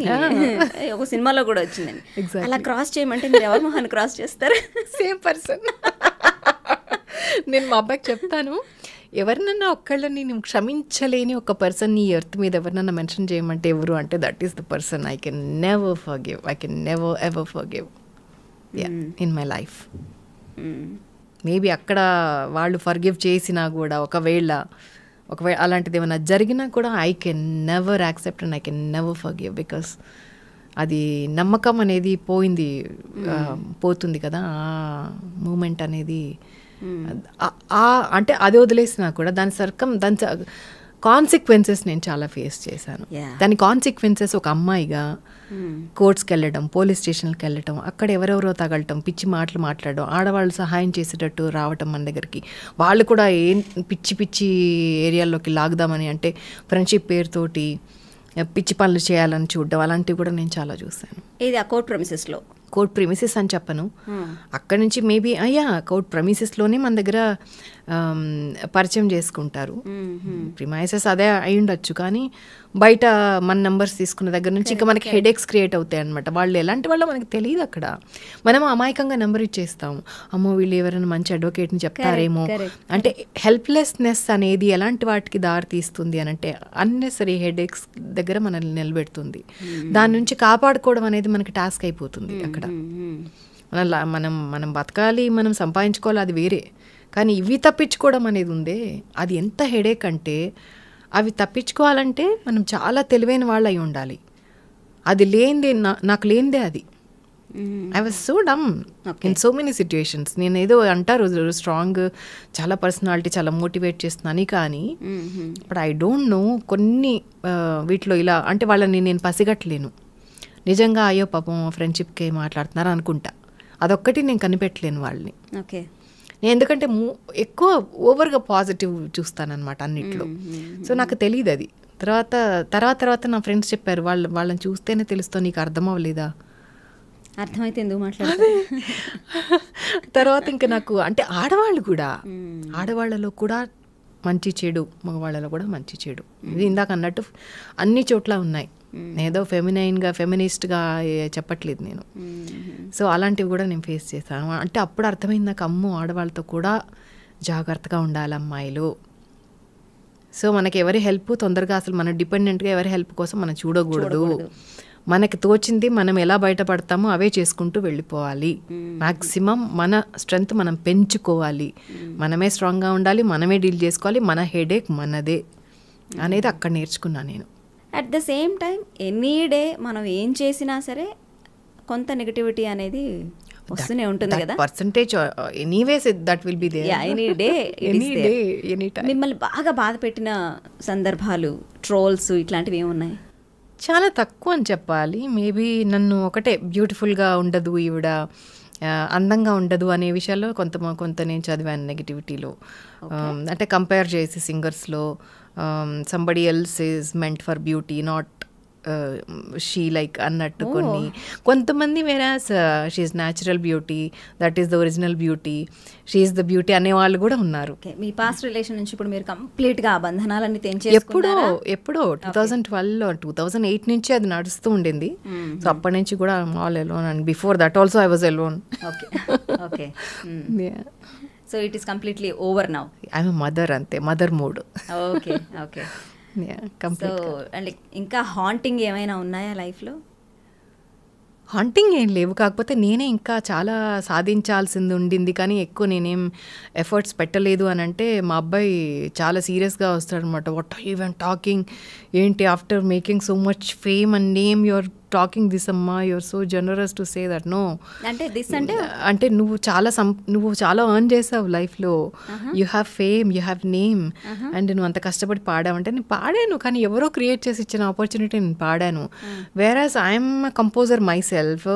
ఒక సినిమాలో కూడా వచ్చిందండి. అలా క్రాస్ చేయమంటే మీరు ఎవరి మొహాన్ని క్రాస్ చేస్తారు? Same person. నేను మా అబ్బాయికి చెప్తాను, ఎవరినన్నా ఒక్కళ్ళని నేను క్షమించలేని ఒక పర్సన్ ఈ ఎర్త్ మీద ఎవరినన్నా మెన్షన్ చేయమంటే ఎవరు అంటే that is the person I can never forgive. I can never ever forgive in my life. Maybe అక్కడ వాళ్ళు ఫర్గివ్ చేసినా కూడా ఒకవేళ అలాంటిది ఏమైనా జరిగినా కూడా I can never accept and I can never forgive. Because అది నమ్మకం అనేది పోతుంది కదా, ఆ మూమెంట్ అనేది. అంటే అది వదిలేసినా కూడా దాని కాన్సిక్వెన్సెస్ నేను చాలా ఫేస్ చేశాను. దాని కాన్సిక్వెన్సెస్ ఒక అమ్మాయిగా కోర్ట్స్కి వెళ్ళడం, పోలీస్ స్టేషన్కి వెళ్ళటం, అక్కడ ఎవరెవరో తగలటం, పిచ్చి మాటలు మాట్లాడడం, ఆడవాళ్ళు సహాయం చేసేటట్టు రావటం మన దగ్గరికి, వాళ్ళు కూడా పిచ్చి ఏరియాల్లోకి లాగుదామని, అంటే ఫ్రెండ్షిప్ పేరుతోటి పిచ్చి పనులు చేయాలని చూడడం, అలాంటివి కూడా నేను చాలా చూశాను. ఇది ఆ కోర్ట్ ప్రెమిసెస్లో కోర్ట్ ప్రిమిసెస్ అని చెప్పను, అక్కడి నుంచి మేబీ కోర్ట్ ప్రిమిసెస్లోనే మన దగ్గర పరిచయం చేసుకుంటారు. ప్రిమైసెస్ అదే అయి ఉండొచ్చు, కానీ బయట మన నెంబర్స్ తీసుకున్న దగ్గర నుంచి ఇంకా మనకి హెడేక్స్ క్రియేట్ అవుతాయి అనమాట. వాళ్ళు ఎలాంటి వాళ్ళో మనకి తెలియదు. అక్కడ మనం అమాయకంగా నెంబర్ ఇచ్చేస్తాము, అమ్మో వీళ్ళు ఎవరైనా మంచి అడ్వకేట్ని చెప్తారేమో అంటే. హెల్ప్లెస్నెస్ అనేది ఎలాంటి వాటికి దారి తీస్తుంది అని అంటే అన్నెసరీ హెడేక్స్ దగ్గర మనల్ని నిలబెడుతుంది. దాని నుంచి కాపాడుకోవడం అనేది మనకి టాస్క్ అయిపోతుంది అక్కడ. మనం బతకాలి, మనం సంపాదించుకోవాలి, అది వేరే. కానీ ఇవి తప్పించుకోవడం అనేది ఉందే, అది ఎంత హెడేక్ అంటే, అవి తప్పించుకోవాలంటే మనం చాలా తెలివైన వాళ్ళు అయి ఉండాలి. అది లేనిదే నాకు లేనిదే అది. I was so dumb in so many situations. నేను ఏదో అంటారు స్ట్రాంగ్, చాలా పర్సనాలిటీ, చాలా మోటివేట్ చేస్తున్నాను, కానీ బట్ ఐ డోంట్ నో కొన్ని వీటిలో ఇలా అంటే వాళ్ళని నేను పసిగట్టలేను. నిజంగా అయ్యో పాపం ఫ్రెండ్షిప్కే మాట్లాడుతున్నారు అనుకుంటా, అదొక్కటి నేను కనిపెట్టలేను వాళ్ళని. ఓకే, నేను ఎందుకంటే ఎక్కువ ఓవర్గా పాజిటివ్ చూస్తానన్నమాట అన్నిట్లో. సో నాకు తెలియదు అది. తర్వాత నా ఫ్రెండ్స్ చెప్పారు, వాళ్ళని చూస్తేనే తెలుస్తుంది, నీకు అర్థం అవ్వలేదా? అర్థమైతే ఎందుకు మాట్లాడారు? తర్వాత ఇంకా నాకు అంటే ఆడవాళ్ళు కూడా, ఆడవాళ్ళలో కూడా మంచి చెడు, మగవాళ్ళలో కూడా మంచి చెడు, ఇది ఇందాక అన్నట్టు అన్ని చోట్ల ఉన్నాయి. ఏదో ఫెమినైన్గా ఫెమినిస్ట్గా చెప్పట్లేదు నేను. సో అలాంటివి కూడా నేను ఫేస్ చేశాను. అంటే అప్పుడు అర్థమైంది నాకు, అమ్మో ఆడవాళ్ళతో కూడా జాగ్రత్తగా ఉండాలి అమ్మాయిలు. సో మనకి ఎవరి హెల్ప్ తొందరగా, అసలు మనం డిపెండెంట్గా ఎవరి హెల్ప్ కోసం మనం చూడకూడదు. మనకి తోచింది మనం ఎలా బయటపడతామో అవే చేసుకుంటూ వెళ్ళిపోవాలి. మ్యాక్సిమం మన స్ట్రెంగ్త్ మనం పెంచుకోవాలి, మనమే స్ట్రాంగ్గా ఉండాలి, మనమే డీల్ చేసుకోవాలి, మన హెడేక్ మనదే అనేది అక్కడ నేర్చుకున్నాను నేను. At the same time any day మనం ఏం చేసినా సరే కొంత నెగటివిటీ అనేది వస్తూనే ఉంటుంది కదా. Percentage anyways that will be there any day any time. మిమ్మల్ని బాగా బాధ పెట్టిన సందర్భాలు, ట్రోల్స్ ఇట్లాంటివి ఏమున్నాయి? చాలా తక్కువ అని చెప్పాలి. మేబీ నన్ను ఒకటే బ్యూటిఫుల్గా ఉండదు ఈవిడ, అందంగా ఉండదు అనే విషయాల్లో కొంత నేను చదివాను నెగిటివిటీలో. అంటే కంపేర్ చేసి సింగర్స్లో somebody else is meant for beauty, not she like అన్నట్టు. కొంతమంది whereas she is natural beauty, that is the original beauty, she is the beauty అనే వాళ్ళు కూడా ఉన్నారు. మీ పాస్ట్ రిలేషన్ నుంచి ఇప్పుడు మీరు కంప్లీట్గా ఆ బంధనాలన్నీ తెంచేసుకున్నారా? ఎప్పుడో 2012 2008 నుంచి అది నడుస్తూ ఉండింది. సో అప్పటి నుంచి కూడా all alone, and before that also I was alone. Okay. So it is completely over now. I'm mother, అంతే, mother mood. Okay okay. So and ఇంకా హాంటింగ్ ఏమైనా ఉన్నాయా లైఫ్లో? హాంటింగ్ ఏం లేవు, కాకపోతే నేనే ఇంకా చాలా సాధించాల్సింది ఉండింది, కానీ ఎక్కువ నేనేం ఎఫర్ట్స్ పెట్టలేదు అని అంటే మా అబ్బాయి చాలా సీరియస్గా వస్తాడు అనమాట. What are you even talking, ఏంటి after making so much fame and name your talking this అమ్మా, your so generous to say that. No, అంటే దిస్ అంటే నువ్వు చాలా ఎర్న్ చేసావు లైఫ్లో, you have fame, you have name, and నువ్వు అంత కష్టపడి పాడావంటే నేను పాడాను, కానీ ఎవరో క్రియేట్ చేసి ఇచ్చిన ఆపర్చునిటీ నేను పాడాను. Whereas I'm composer myself,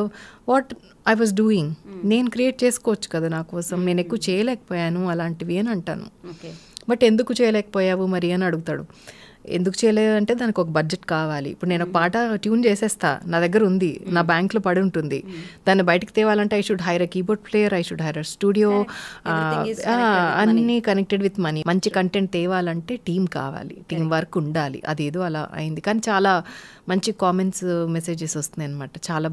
what I was doing, నేను క్రియేట్ చేసుకోవచ్చు కదా నా కోసం, నేను ఎక్కువ చేయలేకపోయాను అలాంటివి అని అంటాను. బట్ ఎందుకు చేయలేకపోయావు మరి అని అడుగుతాడు. ఎందుకు చేయలేదు అంటే దానికి ఒక బడ్జెట్ కావాలి. ఇప్పుడు నేను ఒక పాట ట్యూన్ చేసేస్తా, నా దగ్గర ఉంది, నా బ్యాంక్లో పడి ఉంటుంది, దాన్ని బయటకు తేవాలంటే I should hire a keyboard player, I should hire a studio, అన్నీ కనెక్టెడ్ విత్ మనీ. మంచి కంటెంట్ తేవాలంటే టీం కావాలి, టీం వర్క్ ఉండాలి. అదేదో అలా అయింది, కానీ చాలా మంచి కామెంట్స్, మెసేజెస్ వస్తున్నాయి అనమాట, చాలా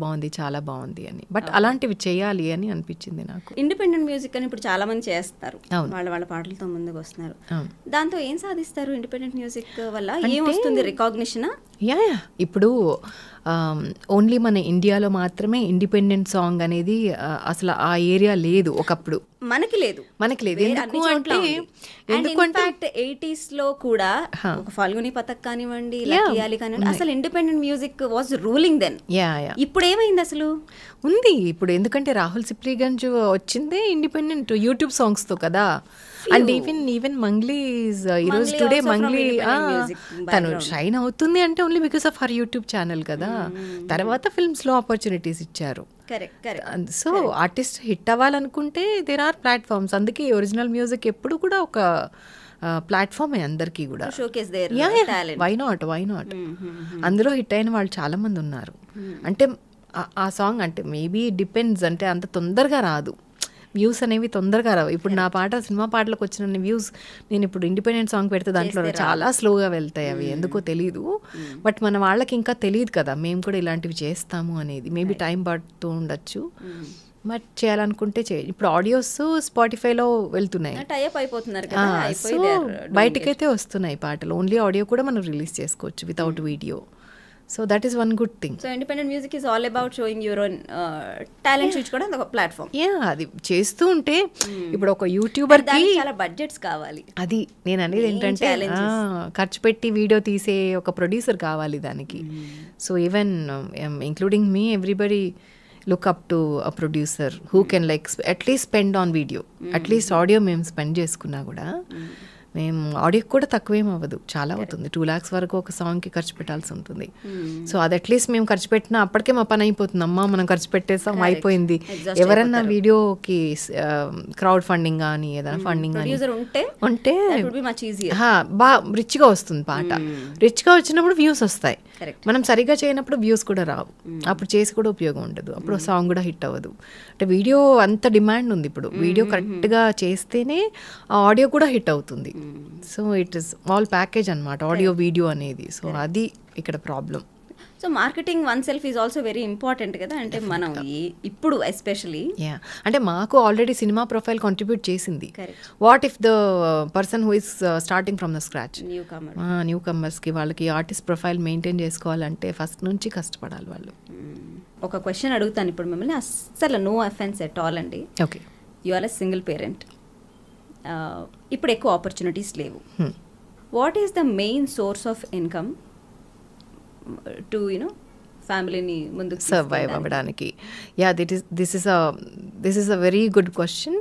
బాగుంది అని. బట్ అలాంటివి చేయాలి అని అనిపించింది నాకు. ఇండిపెండెంట్ మ్యూజిక్ అని ఇప్పుడు చాలా మంది చేస్తారు, వాళ్ళ పాటలతో ముందుకు వస్తున్నారు. దాంతో ఏం సాధిస్తారు? ఇండిపెండెంట్ మ్యూజిక్ వల్ల ఏం వస్తుంది? రికాగ్నిషన్? ఇప్పుడు ఓన్లీ మన ఇండియాలో మాత్రమే ఇండిపెండెంట్ సాంగ్ అనేది అసలు ఆ ఏరియా లేదు, ఒకప్పుడు మనకి లేదు. ఎందుకంటే 80s లో కూడా ఒక ఫాల్గుని పథక్ కానివ్వండి, లక్కీ అలీ కానివ్వండి, అసలు independent music was ruling then. ఇప్పుడు ఏమైంది అసలు? ఉంది ఇప్పుడు, ఎందుకంటే రాహుల్ సిప్లిగంజ్ వచ్చిందే ఇండిపెండెంట్ యూట్యూబ్ సాంగ్స్ తో కదా. అండ్ ఈవెన్ మంగ్లీ ఈరోజు టుడే మంగ్లీ తను షైన్ అవుతుంది అంటే only because of her YouTube channel కదా. తర్వాత ఫిల్మ్స్ లో ఆపర్చునిటీస్ ఇచ్చారు. సో ఆర్టిస్ట్ హిట్ అవ్వాలనుకుంటే దేర్ ఆర్ ప్లాట్ఫామ్స్. అందుకే ఒరిజినల్ మ్యూజిక్ ఎప్పుడు కూడా ఒక ప్లాట్ఫామే అందరికీ కూడా. వై నాట్ అందులో హిట్ అయిన వాళ్ళు చాలా మంది ఉన్నారు. అంటే ఆ సాంగ్ అంటే మేబీ డిపెండ్స్, అంటే అంత తొందరగా రాదు, వ్యూస్ అనేవి తొందరగా రావు. ఇప్పుడు నా పాట సినిమా పాటలకు వచ్చిన వ్యూస్ నేను ఇప్పుడు ఇండిపెండెంట్ సాంగ్ పెడితే దాంట్లో చాలా స్లోగా వెళ్తాయి అవి, ఎందుకో తెలీదు. బట్ మన వాళ్ళకి ఇంకా తెలియదు కదా మేము కూడా ఇలాంటివి చేస్తాము అనేది, మేబీ టైం పడుతూ ఉండొచ్చు. బట్ చేయాలనుకుంటే ఇప్పుడు ఆడియోస్ స్పాటిఫైలో వెళ్తున్నాయి, సో బయటకైతే వస్తున్నాయి పాటలు. ఓన్లీ ఆడియో కూడా మనం రిలీజ్ చేసుకోవచ్చు without video. So that is one good thing. So independent music is all about showing your own talent, చూపించుకోవడం ఒక ప్లాట్ఫామ్. అది చేస్తూ ఉంటే ఇప్పుడు ఒక యూట్యూబర్కి చాలా బడ్జెట్స్ కావాలి. అది నేను అనేది ఏంటంటే ఖర్చు పెట్టి వీడియో తీసే ఒక ప్రొడ్యూసర్ కావాలి దానికి. So even including me, everybody look up to a producer who can like at least spend on video, at least audio మేము స్పెండ్ చేసుకున్నా కూడా మేము ఆడియోకి కూడా తక్కువేం అవ్వదు, చాలా అవుతుంది. 2 lakhs వరకు ఒక సాంగ్కి ఖర్చు పెట్టాల్సి ఉంటుంది. సో అది అట్లీస్ట్ మేము ఖర్చు పెట్టినా అప్పటికే మా పని అయిపోతుంది, అమ్మా మనం ఖర్చు పెట్టేస్తాం అయిపోయింది. ఎవరన్నా వీడియోకి క్రౌడ్ ఫండింగ్ కానీ ఏదైనా ఫండింగ్ కానీ ఉంటే బాగా రిచ్గా వస్తుంది పాట. రిచ్గా వచ్చినప్పుడు వ్యూస్ వస్తాయి, మనం సరిగ్గా చేయనప్పుడు వ్యూస్ కూడా రావు, అప్పుడు చేసి కూడా ఉపయోగం ఉండదు, అప్పుడు సాంగ్ కూడా హిట్ అవ్వదు. అంటే వీడియో అంత డిమాండ్ ఉంది ఇప్పుడు, వీడియో కరెక్ట్గా చేస్తేనే ఆ ఆడియో కూడా హిట్ అవుతుంది. So it is all package అన్నమాట ఆడియో వీడియో అనేది. సో అది ఇక్కడ problem. So marketing oneself is also very important కదా, అంటే మనం ఇప్పుడు ఎస్పెషలీ అంటే మాకు ఆల్రెడీ సినిమా ప్రొఫైల్ కాంట్రిబ్యూట్ చేసింది. What if the person who is starting from the scratch, new కమర్స్కి వాళ్ళకి ఆర్టిస్ట్ ప్రొఫైల్ మెయింటైన్ చేసుకోవాలంటే ఫస్ట్ నుంచి కష్టపడాలి వాళ్ళు. ఒక క్వశ్చన్ అడుగుతాను ఇప్పుడు మిమ్మల్ని, అస్సలు నో అఫెన్స్ ఎట్ ఆల్ అండి. Okay, you are a single parent, ఇప్పుడు ఎక్కువ ఆపర్చునిటీస్ లేవు. What is the main source of income to ఫ్యామిలీని ముందుకు సర్వైవ్ అవ్వడానికి? This is a very good question.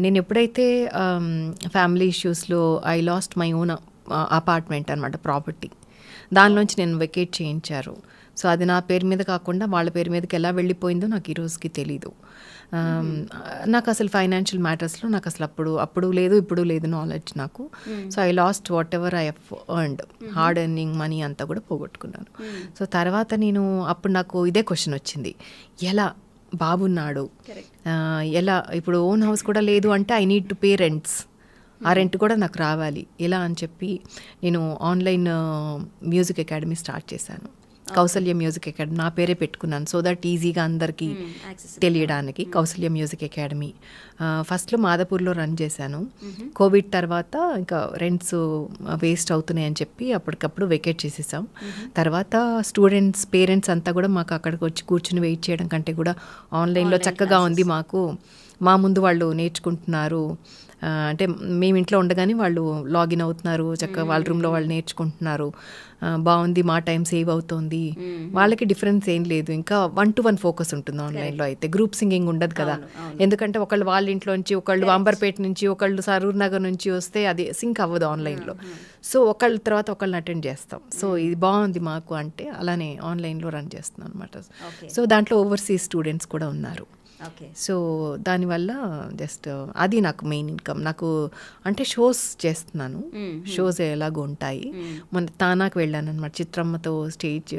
నేను ఎప్పుడైతే ఫ్యామిలీ ఇష్యూస్లో I lost my own apartment అనమాట, ప్రాపర్టీ, దానిలోంచి నేను వెకేట్ చేయించారు. సో అది నా పేరు మీద కాకుండా వాళ్ళ పేరు మీదకి ఎలా వెళ్ళిపోయిందో నాకు ఈ రోజుకి తెలీదు. నాకు అసలు ఫైనాన్షియల్ మ్యాటర్స్లో నాకు అసలు అప్పుడు లేదు ఇప్పుడు లేదు నాలెడ్జ్ నాకు. So I lost whatever I have earned, hard earning money అంతా కూడా పోగొట్టుకున్నాను. సో తర్వాత అప్పుడు నాకు ఇదే క్వశ్చన్ వచ్చింది, ఎలా బాబున్నాడు, ఎలా ఇప్పుడు ఓన్ హౌస్ కూడా లేదు అంటే I need to pay rents, ఆ రెంట్ కూడా నాకు రావాలి ఎలా అని చెప్పి నేను ఆన్లైన్ మ్యూజిక్ అకాడమీ స్టార్ట్ చేశాను. కౌసల్య మ్యూజిక్ అకాడమీ నా పేరే పెట్టుకున్నాను, సో దట్ ఈజీగా అందరికీ తెలియడానికి. కౌసల్య మ్యూజిక్ అకాడమీ ఫస్ట్లో మాదాపూర్లో రన్ చేశాను. కోవిడ్ తర్వాత ఇంకా రెంట్స్ వేస్ట్ అవుతున్నాయి అని చెప్పి అప్పటికప్పుడు వెకేట్ చేసేసాం. తర్వాత స్టూడెంట్స్ పేరెంట్స్ అంతా కూడా మాకు అక్కడికి వచ్చి కూర్చుని వెయిట్ చేయడం కంటే కూడా ఆన్లైన్లో చక్కగా ఉంది మాకు, మా ముందు వాళ్ళు నేర్చుకుంటున్నారు, అంటే మేము ఇంట్లో ఉండగానే వాళ్ళు లాగిన్ అవుతున్నారు, చక్కగా వాళ్ళ రూమ్లో వాళ్ళు నేర్చుకుంటున్నారు, బాగుంది, మా టైం సేవ్ అవుతుంది, వాళ్ళకి డిఫరెన్స్ ఏం లేదు. ఇంకా 1-to-1 ఫోకస్ ఉంటుంది ఆన్లైన్లో అయితే, గ్రూప్ సింగింగ్ ఉండదు కదా, ఎందుకంటే ఒకళ్ళు వాళ్ళ ఇంట్లోంచి, ఒకళ్ళు అంబర్పేట నుంచి, ఒకళ్ళు సరూర్ నగర్ నుంచి వస్తే అది సింక్ అవ్వదు ఆన్లైన్లో. సో ఒకళ్ళ తర్వాత ఒకళ్ళని అటెండ్ చేస్తాం. సో ఇది బాగుంది మాకు అంటే అలానే ఆన్లైన్లో రన్ చేస్తున్నాం అనమాట. సో దాంట్లో ఓవర్సీస్ స్టూడెంట్స్ కూడా ఉన్నారు. సో దానివల్ల జస్ట్ అది నాకు మెయిన్ ఇన్కమ్. నాకు అంటే షోస్ చేస్తున్నాను, షోస్ ఎలాగో ఉంటాయి. మన తానాకు వెళ్ళాను అనమాట, చిత్రమ్మతో స్టేజ్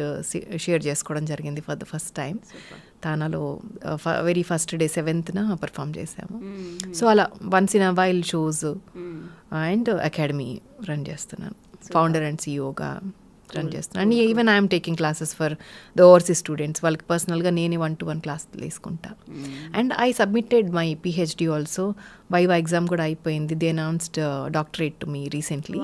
షేర్ చేసుకోవడం జరిగింది ఫర్ ద ఫస్ట్ టైం. తానాలో very first day 7th perform చేసాము. సో అలా once in a while shows and academy run చేస్తున్నాను, ఫౌండర్ అండ్ సిఇఓగా రన్ చేస్తున్నాను. And even I'm taking classes for the overseas students, వాళ్ళకి పర్సనల్గా నేనే 1-to-1 క్లాస్ తీసుకుంటా. And I submitted my PhD also, viva exam కూడా అయిపోయింది. They announced doctorate to me recently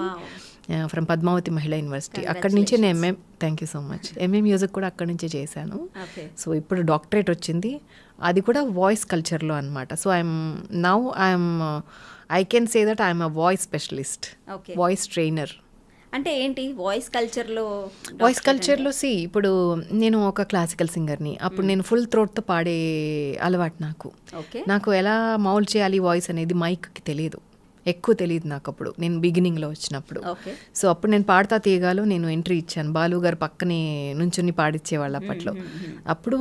from Padmavati Mahila University. అక్కడి నుంచే నేను thank you so much, MA music కూడా అక్కడి నుంచే చేశాను. సో ఇప్పుడు డాక్టరేట్ వచ్చింది, అది కూడా వాయిస్ కల్చర్లో అనమాట. So I can say that I'm a voice specialist, voice trainer. అంటే ఏంటి వాయిస్ కల్చర్లో? వాయిస్ కల్చర్లో ఇప్పుడు నేను ఒక క్లాసికల్ సింగర్ని, అప్పుడు నేను ఫుల్ థ్రోట్తో పాడే అలవాటు నాకు ఎలా మౌల్డ్ చేయాలి వాయిస్ అనేది మైక్కి తెలియదు, ఎక్కువ తెలియదు నాకు అప్పుడు, నేను బిగినింగ్లో వచ్చినప్పుడు. సో అప్పుడు నేను పాడతా తీయగాలో నేను ఎంట్రీ ఇచ్చాను, బాలు గారు పక్కనే నుంచుని పాడిచ్చేవాళ్ళు అప్పట్లో. అప్పుడు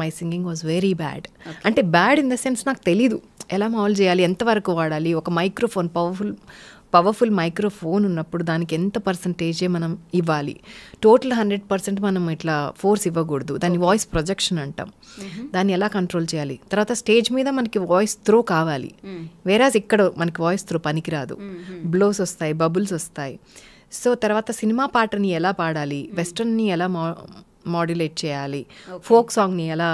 my singing was very bad, అంటే బ్యాడ్ ఇన్ ద సెన్స్ నాకు తెలీదు ఎలా మౌల్డ్ చేయాలి, ఎంతవరకు వాడాలి, ఒక మైక్రోఫోన్ పవర్ఫుల్ మైక్రోఫోన్ ఉన్నప్పుడు దానికి ఎంత పర్సంటేజే మనం ఇవ్వాలి. టోటల్ 100% మనం ఇట్లా ఫోర్స్ ఇవ్వకూడదు. దాన్ని వాయిస్ ప్రొజెక్షన్ అంటాం. దాన్ని ఎలా కంట్రోల్ చేయాలి. తర్వాత స్టేజ్ మీద మనకి వాయిస్ త్రో కావాలి. వేరాజ్ ఇక్కడ మనకి వాయిస్ త్రో పనికిరాదు. బ్లోస్ వస్తాయి, బబుల్స్ వస్తాయి. సో తర్వాత సినిమా పాటని ఎలా పాడాలి, వెస్టర్న్ని ఎలా మాడ్యులేట్ చేయాలి, ఫోక్ సాంగ్ని ఎలా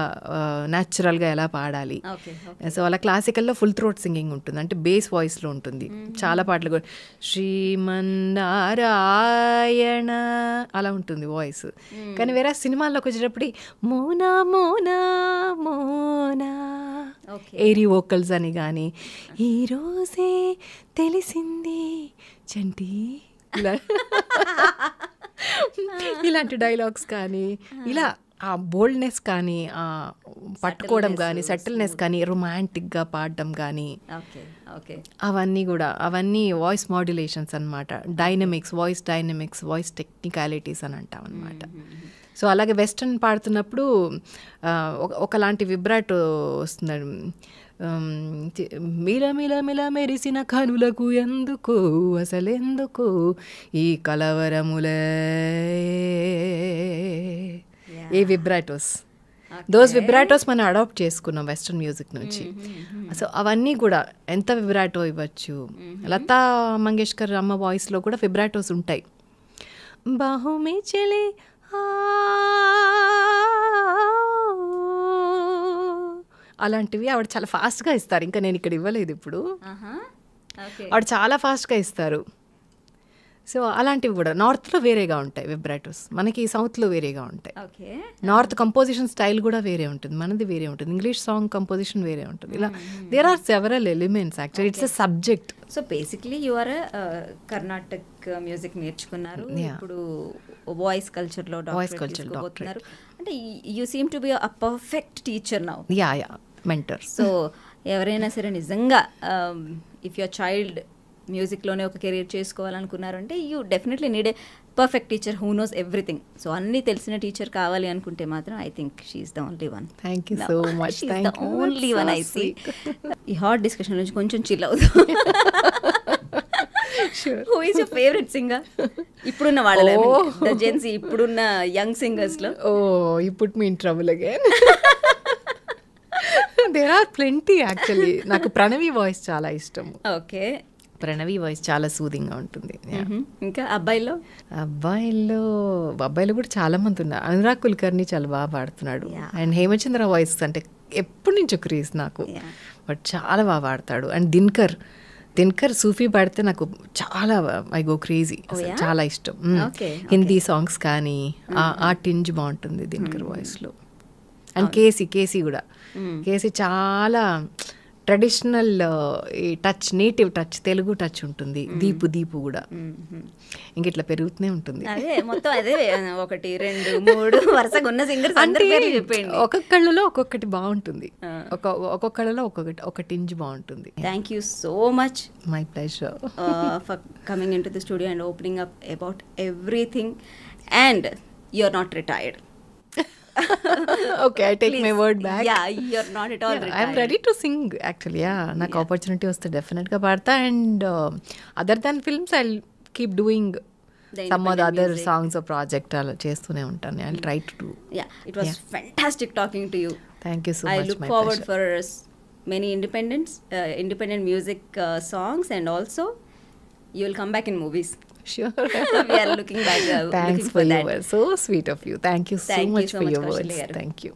న్యాచురల్గా ఎలా పాడాలి. సో అలా క్లాసికల్లో ఫుల్ థ్రోట్ సింగింగ్ ఉంటుంది, అంటే బేస్ వాయిస్లో ఉంటుంది. చాలా పాటలు కూడా శ్రీమన్నారాయణ అలా ఉంటుంది వాయిస్. కానీ వేరే సినిమాల్లోకి వచ్చేటప్పుడు మోనా మోనా మోనా ఏరీ వోకల్స్ అని కానీ ఈరోజే తెలిసింది చంటి ఇలాంటి డైలాగ్స్ కానీ, ఇలా ఆ బోల్డ్నెస్ కానీ, ఆ పట్టుకోవడం కానీ, సెటిల్నెస్ కానీ, రొమాంటిక్గా పాడడం కానీ, అవన్నీ వాయిస్ మాడ్యులేషన్స్ అనమాట. Dynamics, voice dynamics, voice technicalities అని అంటాం అనమాట. సో అలాగే వెస్టర్న్ పాడుతున్నప్పుడు ఒకలాంటి విబ్రాటో వస్తుంది. మిల మిల మిల మెరిసిన కనులకు ఎందుకు అసలెందుకు ఈ కలవరములే, ఈ విబ్రాటోస్, దోస్ విబ్రాటోస్ మనం అడాప్ట్ చేసుకున్నాం వెస్ట్రన్ మ్యూజిక్ నుంచి. సో అవన్నీ కూడా ఎంత విబ్రాటో ఇవ్వచ్చు. లతా మంగేష్కర్ అమ్మ వాయిస్లో కూడా విబ్రాటోస్ ఉంటాయి. బాహుమే చలే అలాంటివి ఆవిడ చాలా ఫాస్ట్గా ఇస్తారు. ఇంకా నేను ఇక్కడ ఇవ్వలేదు ఇప్పుడు. ఆవిడ చాలా ఫాస్ట్గా ఇస్తారు. సో అలాంటివి కూడా నార్త్లో వేరేగా ఉంటాయి విబ్రాటోస్, మనకి సౌత్లో వేరేగా ఉంటాయి. నార్త్ కంపోజిషన్ స్టైల్ కూడా వేరే ఉంటుంది, మనది వేరే ఉంటుంది. ఇంగ్లీష్ సాంగ్ కంపోజిషన్ వేరే ఉంటుంది. ఇలా there are several elements. Actually it's a subject. So basically you are Carnatic music నేర్చుకున్నారు, ఇప్పుడు వాయిస్ కల్చర్లో డాక్టరేట్. అంటే you seem to be a perfect teacher now. Yeah mentor. So ఎవరైనా సరే నిజంగా ఇఫ్ యువర్ చైల్డ్ మ్యూజిక్లోనే ఒక కెరీర్ చేసుకోవాలనుకున్నారంటే you definitely need a perfect teacher who knows everything. So అన్నీ తెలిసిన టీచర్ కావాలి అనుకుంటే మాత్రం I think she's the only one. Thank you so much. She's the only one. I see ఈ hot discussion నుంచి కొంచెం చిల్ అవుతాం. Who is your favourite singer ఇప్పుడున్న వాళ్ళలో, ద జెన్సీ ఇప్పుడున్న యంగ్ సింగర్స్లో? Oh you put me in trouble again. There are plenty actually. నాకు Pranavi voice చాలా ఇష్టం. ఓకే, ప్రణవి వాయిస్ చాలా సూదింగ్గా ఉంటుంది. ఇంకా అబ్బాయిలో కూడా చాలా మంది ఉన్నారు. అనురాగ్ కుల్కర్ని చాలా బాగా పాడుతున్నాడు. అండ్ హేమచంద్ర వాయిస్ అంటే ఎప్పటి నుంచో క్రేజ్ నాకు, బట్ చాలా బాగా పాడతాడు. అండ్ దినకర్ సూఫీ పాడితే నాకు చాలా ఐ గో క్రేజీ, చాలా ఇష్టం. హిందీ సాంగ్స్ కానీ ఆ టింజ్ బాగుంటుంది దినకర్ వాయిస్లో. అండ్ కేసీ కూడా, కేసీ చాలా ట్రెడిషనల్ ఈ touch, native touch, Telugu touch ఉంటుంది. దీపు కూడా ఇంక ఇట్లా పెరుగుతూనే ఉంటుంది. అదే మొత్తం అదే 1 2 3 వరుసగా ఉన్న సింగర్స్ అంటే ఒక్కొక్కళ్ళలో ఒక్కొక్కటి బాగుంటుంది, ఒక్కొక్కళ్ళలో ఒక టింజ్ బాగుంటుంది. Thank you so much. My pleasure for coming in to the studio and opening up about everything. And you are not retired. Okay, I take my word back. Yeah, you're not at all retired. I'm ready to sing actually. Yeah, నాకు opportunity వస్తే definitely గా పాడతా. And other than films I'll keep doing some of the other songs or project అలా చేస్తూనే ఉంటాను. I'll try to do. Yeah, it was fantastic talking to you. Thank you so much. I look forward for many independent music songs, and also you will come back in movies. Sure. We are looking back. Thanks looking for that. you. So sweet of you. Thank you so much for your words. Thank you.